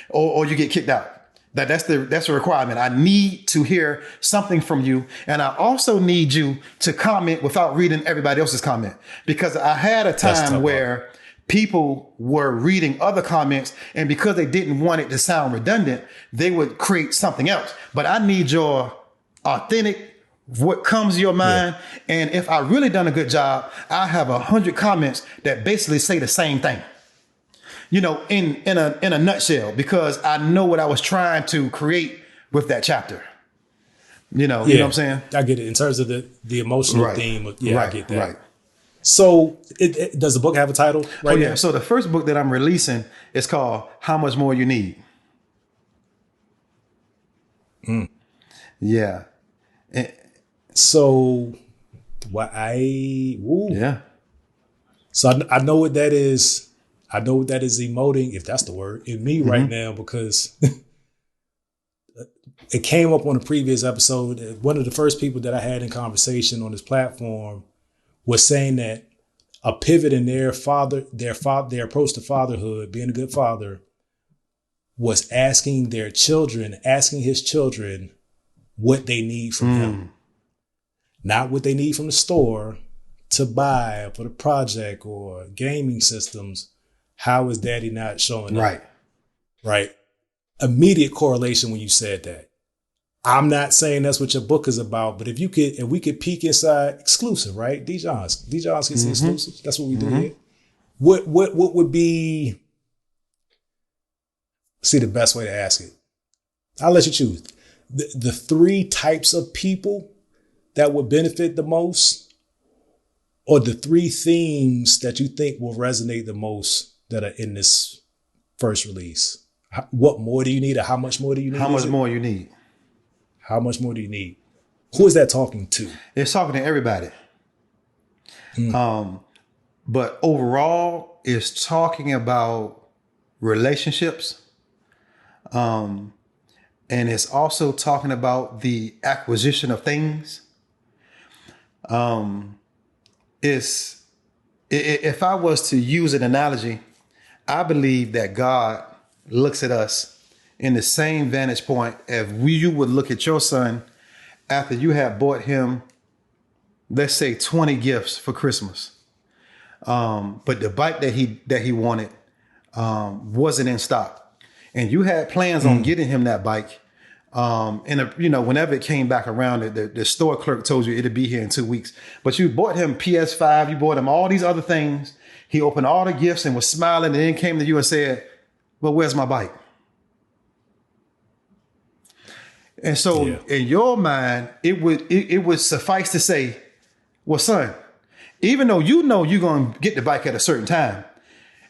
or you get kicked out. That's a requirement. I need to hear something from you. And I also need you to comment without reading everybody else's comment. Because I had a time where people were reading other comments, and because they didn't want it to sound redundant, they would create something else. But I need your authentic, what comes to your mind. Yeah. And if I really done a good job, I have 100 comments that basically say the same thing. In a nutshell, because I know what I was trying to create with that chapter. You know what I'm saying? I get it. In terms of the emotional theme. I get that. Right. So does the book have a title right now? So the first book that I'm releasing is called How Much More You Need. Yeah. So So I know what that is. I know what that is emoting, if that's the word, in me right now, because it came up on a previous episode. One of the first people that I had in conversation on this platform was saying that a pivot in their approach to fatherhood, being a good father, was asking his children what they need from him. Not what they need from the store to buy for the project or gaming systems. How is daddy not showing up? Right. Immediate correlation when you said that. I'm not saying that's what your book is about, but if we could peek inside, exclusive, right? Dijon's gets exclusive. That's what we do here. What would be, see the best way to ask it? I'll let you choose. The three types of people that would benefit the most, or the three themes that you think will resonate the most that are in this first release. What more do you need, or how much more do you need? How much more you need? How much more do you need? Who is that talking to? It's talking to everybody. But overall, it's talking about relationships. And it's also talking about the acquisition of things. If I was to use an analogy, I believe that God looks at us in the same vantage point as you would look at your son after you have bought him, let's say 20 gifts for Christmas. But the bike that he wanted wasn't in stock. And you had plans on getting him that bike. Whenever it came back around, the store clerk told you it'd be here in 2 weeks. But you bought him PS5, you bought him all these other things. He opened all the gifts and was smiling, and then came to you and said, "Well, where's my bike?" And so in your mind, it would suffice to say, "Well, son, even though you know you're going to get the bike at a certain time,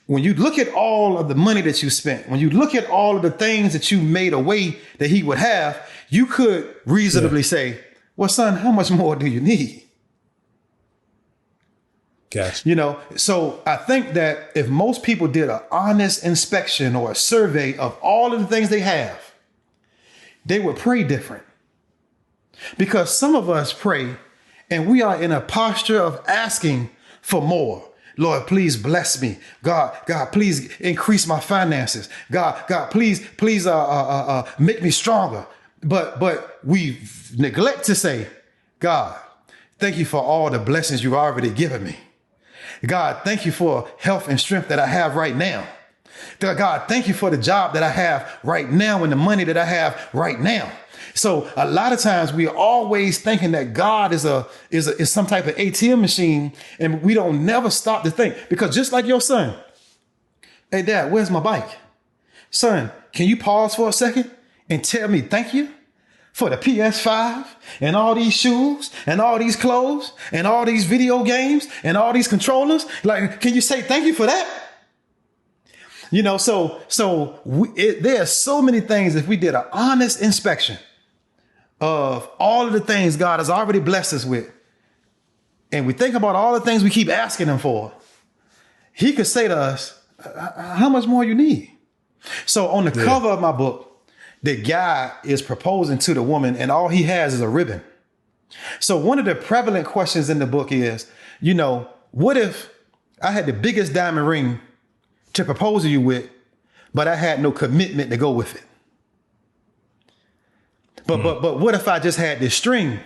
when you look at all of the money that you spent, when you look at all of the things that you made a way that he would have, you could reasonably say, well, son, how much more do you need?" Gotcha. So I think that if most people did an honest inspection or a survey of all of the things they have, they would pray different. Because some of us pray and we are in a posture of asking for more. Lord, please bless me. God, please increase my finances. God, please make me stronger. But we neglect to say, God, thank you for all the blessings you've already given me. God, thank you for health and strength that I have right now. God, thank you for the job that I have right now and the money that I have right now. So a lot of times we are always thinking that God is some type of ATM machine, and we don't never stop to think, because just like your son, hey, Dad, where's my bike? Son, can you pause for a second and tell me thank you for the PS5 and all these shoes and all these clothes and all these video games and all these controllers? Like, can you say thank you for that? There are so many things. If we did an honest inspection of all of the things God has already blessed us with, and we think about all the things we keep asking him for, he could say to us, how much more you need? So on the cover of my book, the guy is proposing to the woman, and all he has is a ribbon. So one of the prevalent questions in the book is, what if I had the biggest diamond ring to propose to you with, but I had no commitment to go with it? But what if I just had this string,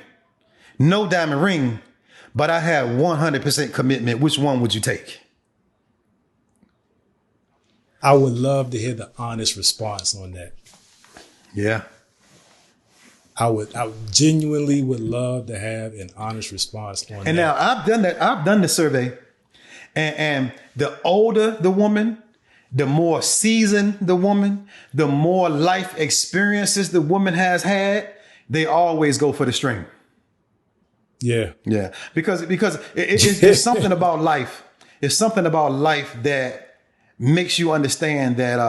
no diamond ring, but I had 100% commitment? Which one would you take? I would love to hear the honest response on that. Yeah. I genuinely would love to have an honest response on that. And now I've done that. I've done the survey, and the older the woman, the more seasoned the woman, the more life experiences the woman has had, they always go for the string. Yeah. Yeah. Because it's something about life. It's something about life that makes you understand that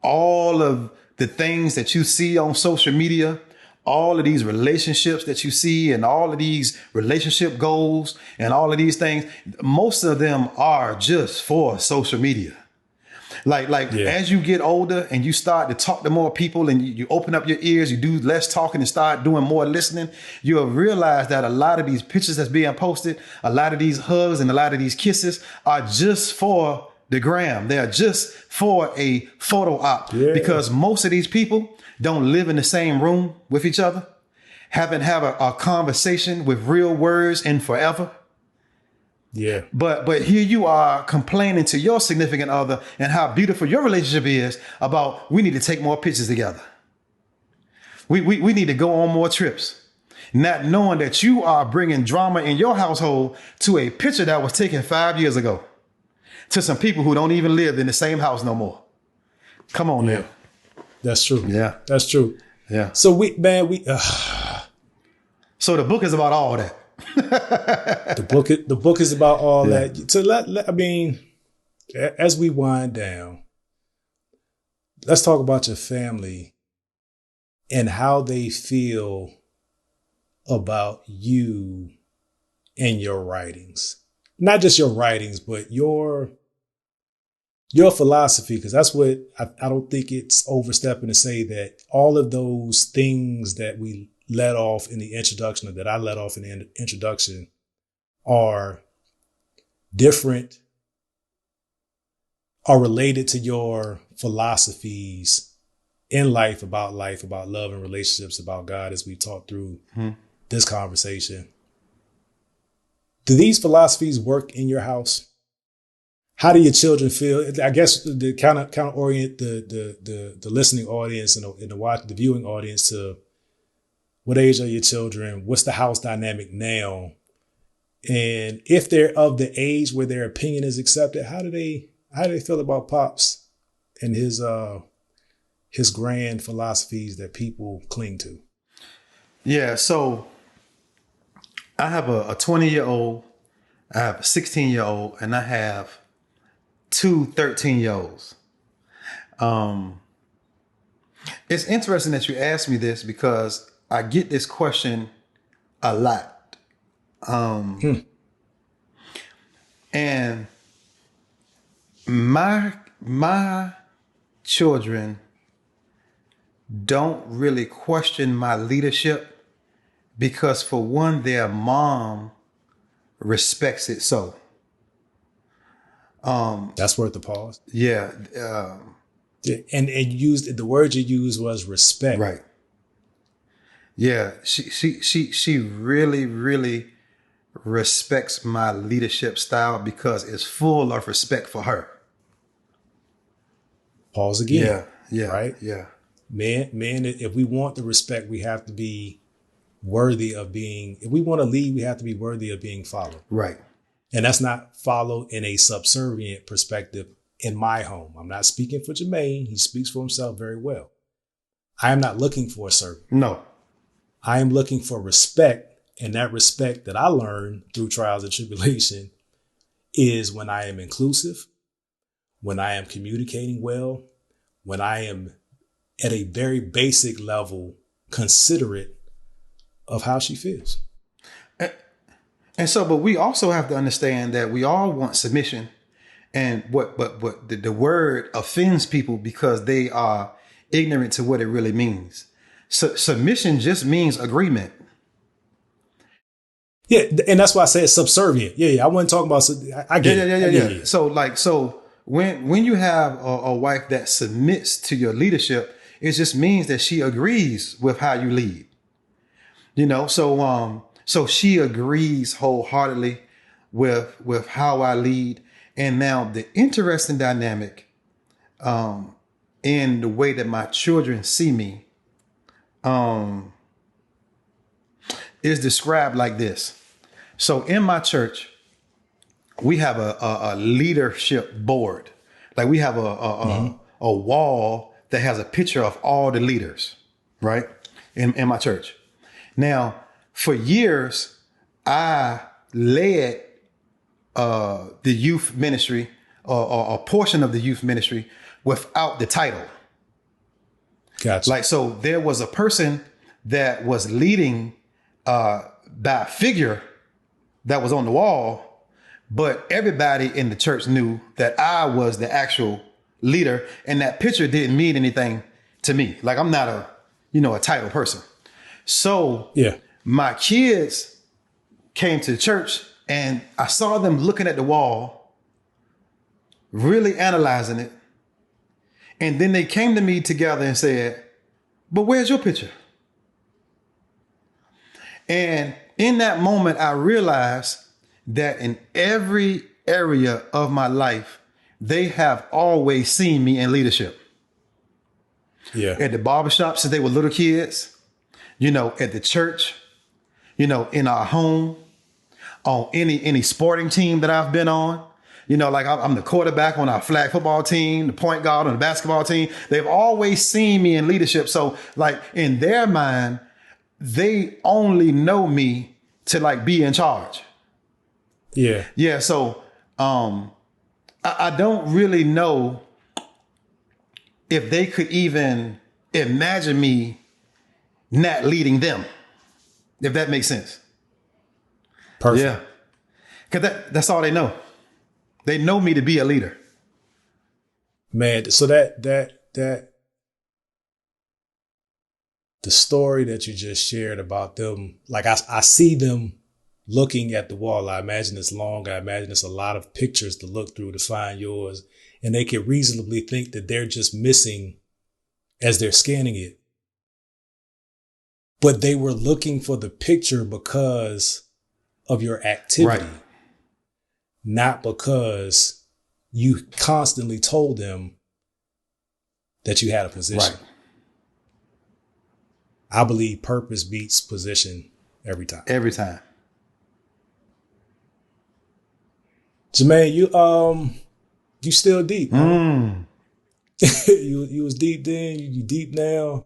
all of the things that you see on social media, all of these relationships that you see, and all of these relationship goals and all of these things, most of them are just for social media. As you get older and you start to talk to more people, and you open up your ears, you do less talking and start doing more listening, you'll realize that a lot of these pictures that's being posted, a lot of these hugs and a lot of these kisses are just for the gram. They are just for a photo op, because most of these people don't live in the same room with each other, haven't had a conversation with real words in forever. Yeah. But here you are complaining to your significant other and how beautiful your relationship is about, we need to take more pictures together. We need to go on more trips. Not knowing that you are bringing drama in your household to a picture that was taken 5 years ago, to some people who don't even live in the same house no more. Come on now. That's true. Yeah. That's true. Yeah. So So the book is about all that. the book is about all Yeah. that. So I mean, as we wind down, let's talk about your family and how they feel about you and your writings. Not just your writings, but your philosophy, because that's what I don't think it's overstepping to say that all of those things that we let off in the introduction, or that I let off in the introduction, are different, are related to your philosophies in life, about love and relationships, about God, as we talked through this conversation. Do these philosophies work in your house? How do your children feel? I guess the kind of orient the listening audience and the viewing audience to what age are your children? What's the house dynamic now? And if they're of the age where their opinion is accepted, how do they feel about Pops and his grand philosophies that people cling to? Yeah. So I have a 20-year-old, I have a 16-year-old, and I have two 13-year-olds. It's interesting that you asked me this because I get this question a lot. And my children don't really question my leadership because, for one, their mom respects it so. That's worth the pause. Yeah. And used the word you used was respect. Right. Yeah. She really, really respects my leadership style because it's full of respect for her. Pause again. Yeah. Yeah. Right? Yeah. Man, if we want the respect, we have to be worthy of being, if we want to lead, we have to be worthy of being followed. Right. And that's not followed in a subservient perspective in my home. I'm not speaking for Jermaine. He speaks for himself very well. I am not looking for a servant. No. I am looking for respect. And that respect that I learned through trials and tribulation is when I am inclusive, when I am communicating well, when I am at a very basic level considerate of how she feels. And so, but we also have to understand that we all want submission, and but the word offends people because they are ignorant to what it really means. So submission just means agreement. Yeah, and that's why I said subservient. Yeah, I wasn't talking about. I get it. Yeah. So when you have a wife that submits to your leadership, it just means that she agrees with how you lead. So she agrees wholeheartedly with how I lead. And now the interesting dynamic in the way that my children see me is described like this. So in my church, we have a leadership board. Like we have a wall that has a picture of all the leaders, right? In my church. Now, for years, I led the youth ministry or a portion of the youth ministry without the title. Gotcha. Like, so there was a person that was leading by a figure that was on the wall, but everybody in the church knew that I was the actual leader, and that picture didn't mean anything to me. Like, I'm not a title person. So yeah, my kids came to the church and I saw them looking at the wall, really analyzing it. And then they came to me together and said, "But where's your picture?" And in that moment, I realized that in every area of my life, they have always seen me in leadership. Yeah. At the barbershop since they were little kids, at the church, in our home, on any sporting team that I've been on. You know, like I'm the quarterback on our flag football team, the point guard on the basketball team. They've always seen me in leadership. So like in their mind, they only know me to like be in charge. Yeah. Yeah. So I don't really know if they could even imagine me not leading them, if that makes sense. Perfect. Yeah. Because that's all they know. They know me to be a leader. Man, so that the story that you just shared about them, like I see them looking at the wall. I imagine it's long. I imagine it's a lot of pictures to look through to find yours. And they can reasonably think that they're just missing as they're scanning it. But they were looking for the picture because of your activity, Right. not because you constantly told them that you had a position. Right. I believe purpose beats position every time. Every time. Jermaine, you still deep, man. you was deep then, you deep now.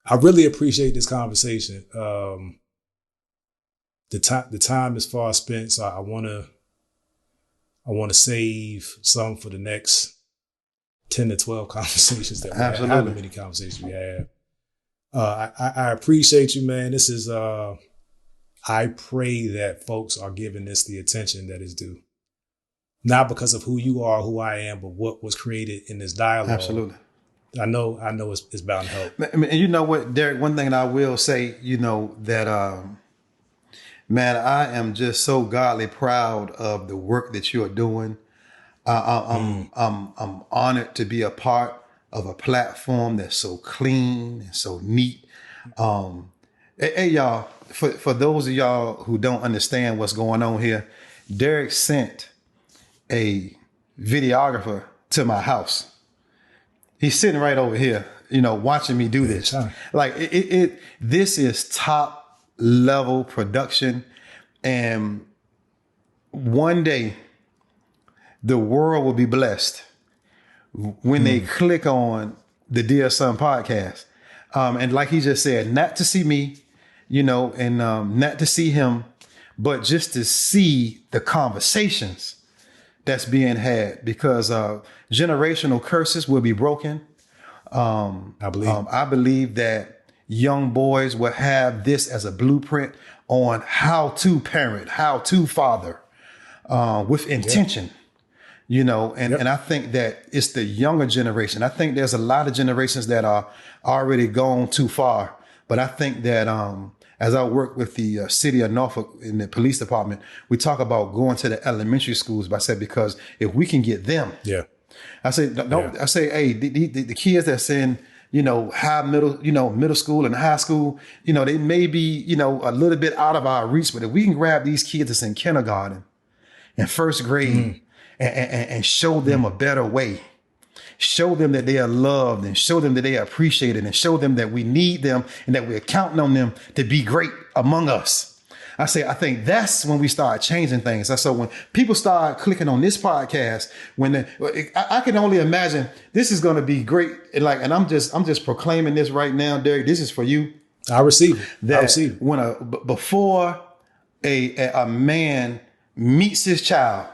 I really appreciate this conversation. The time is far spent, so I wanna save some for the next 10 to 12 conversations that we have. Absolutely. However many conversations we have. I appreciate you, man. This is I pray that folks are giving this the attention that is due. Not because of who you are, who I am, but what was created in this dialogue. Absolutely. I know it's bound to help. I mean, and you know what, Derek, one thing that I will say, you know, that, man, I am just so godly proud of the work that you are doing. I'm honored to be a part of a platform that's so clean and so neat. Hey, y'all, for those of y'all who don't understand what's going on here, Derek sent a videographer to my house. He's sitting right over here, you know, watching me do this. Like this is top level production. And one day the world will be blessed when they click on the Dear Son podcast. And like he just said, not to see me, you know, and not to see him, but just to see the conversations that's being had, because generational curses will be broken. I believe that young boys will have this as a blueprint on how to parent, how to father with intention. You know, and I think that it's the younger generation. I think there's a lot of generations that are already gone too far. But I think that as I work with the city of Norfolk in the police department, we talk about going to the elementary schools. But I said, because if we can get them, I say, I say, hey, the kids that's in, you know, middle school and high school, you know, they may be, you know, a little bit out of our reach. But if we can grab these kids that's in kindergarten and first grade, and show them a better way, show them that they are loved, and show them that they are appreciated, and show them that we need them and that we're counting on them to be great among us. I think that's when we start changing things. So when people start clicking on this podcast, I can only imagine this is going to be great. And I'm just proclaiming this right now, Derek. This is for you. I receive it. When before a man meets his child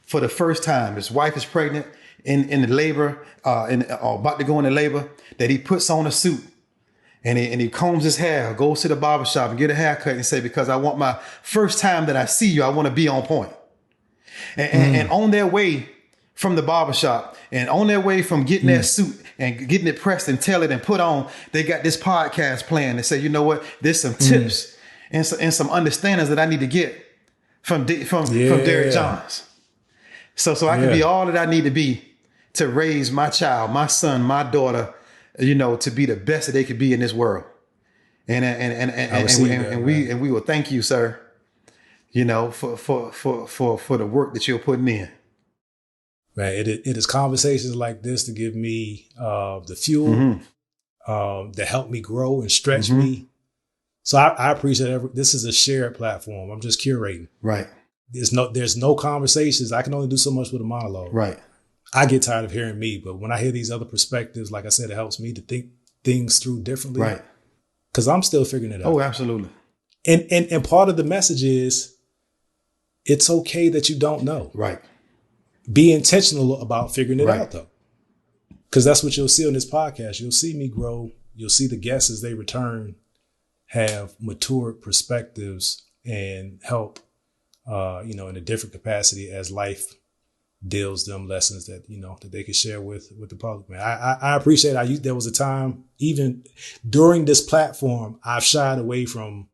for the first time, his wife is pregnant, in the labor, or about to go into labor, that he puts on a suit and he combs his hair, goes to the barbershop and get a haircut and say, because I want my first time that I see you, I want to be on point. And on their way from the barbershop and on their way from getting that suit and getting it pressed and tailored and put on, they got this podcast plan. They say, you know what, there's some tips and some understandings that I need to get from Derek Johns. So I can be all that I need to be to raise my child, my son, my daughter, you know, to be the best that they could be in this world. And we will thank you, sir, you know, for the work that you're putting in. Man, it is conversations like this to give me the fuel that help me grow and stretch me. So I appreciate this is a shared platform. I'm just curating. Right. there's no conversations. I can only do so much with a monologue. Right. I get tired of hearing me, but when I hear these other perspectives, like I said, it helps me to think things through differently. Right. Because I'm still figuring it out. Oh, absolutely. And part of the message is it's okay that you don't know. Right. Be intentional about figuring it Right. out, though. Because that's what you'll see on this podcast. You'll see me grow. You'll see the guests as they return have matured perspectives and help, in a different capacity as life deals them lessons that, that they can share with the public, man. I appreciate it. There was a time, even during this platform, I've shied away from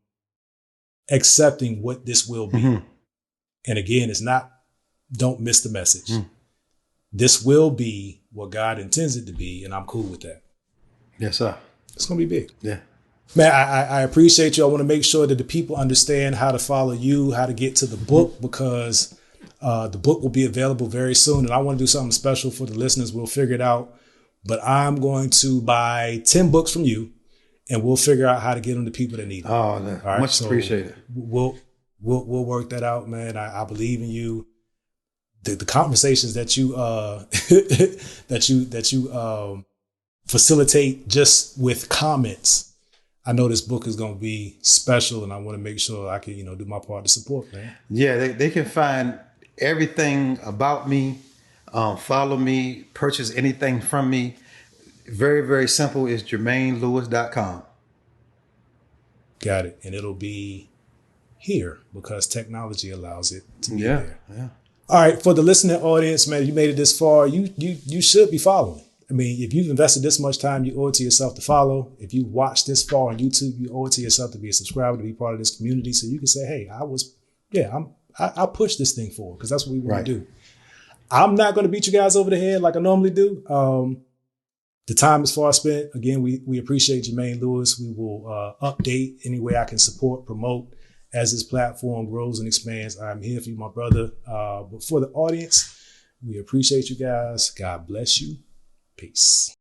accepting what this will be. Mm-hmm. And again, it's not, don't miss the message. Mm. This will be what God intends it to be, and I'm cool with that. Yes, sir. It's going to be big. Yeah. Man, I appreciate you. I want to make sure that the people understand how to follow you, how to get to the book, because the book will be available very soon. And I want to do something special for the listeners. We'll figure it out. But I'm going to buy 10 books from you, and we'll figure out how to get them to people that need them. Oh, right, much appreciated. We'll work that out, man. I believe in you. The conversations that you that you facilitate just with comments. I know this book is going to be special, and I want to make sure I can, do my part to support, man. Yeah, they can find everything about me, follow me, purchase anything from me. Very, very simple. It's JermaineLewis.com. Got it. And it'll be here because technology allows it to be there. Yeah. All right. For the listening audience, man, you made it this far. You should be following. I mean, if you've invested this much time, you owe it to yourself to follow. If you watched this far on YouTube, you owe it to yourself to be a subscriber, to be part of this community. So you can say, hey, I pushed this thing forward because that's what we want to do. I'm not going to beat you guys over the head like I normally do. The time is far spent. Again, we appreciate Jermaine Lewis. We will update any way I can support, promote as this platform grows and expands. I'm here for you, my brother. But for the audience, we appreciate you guys. God bless you. Peace.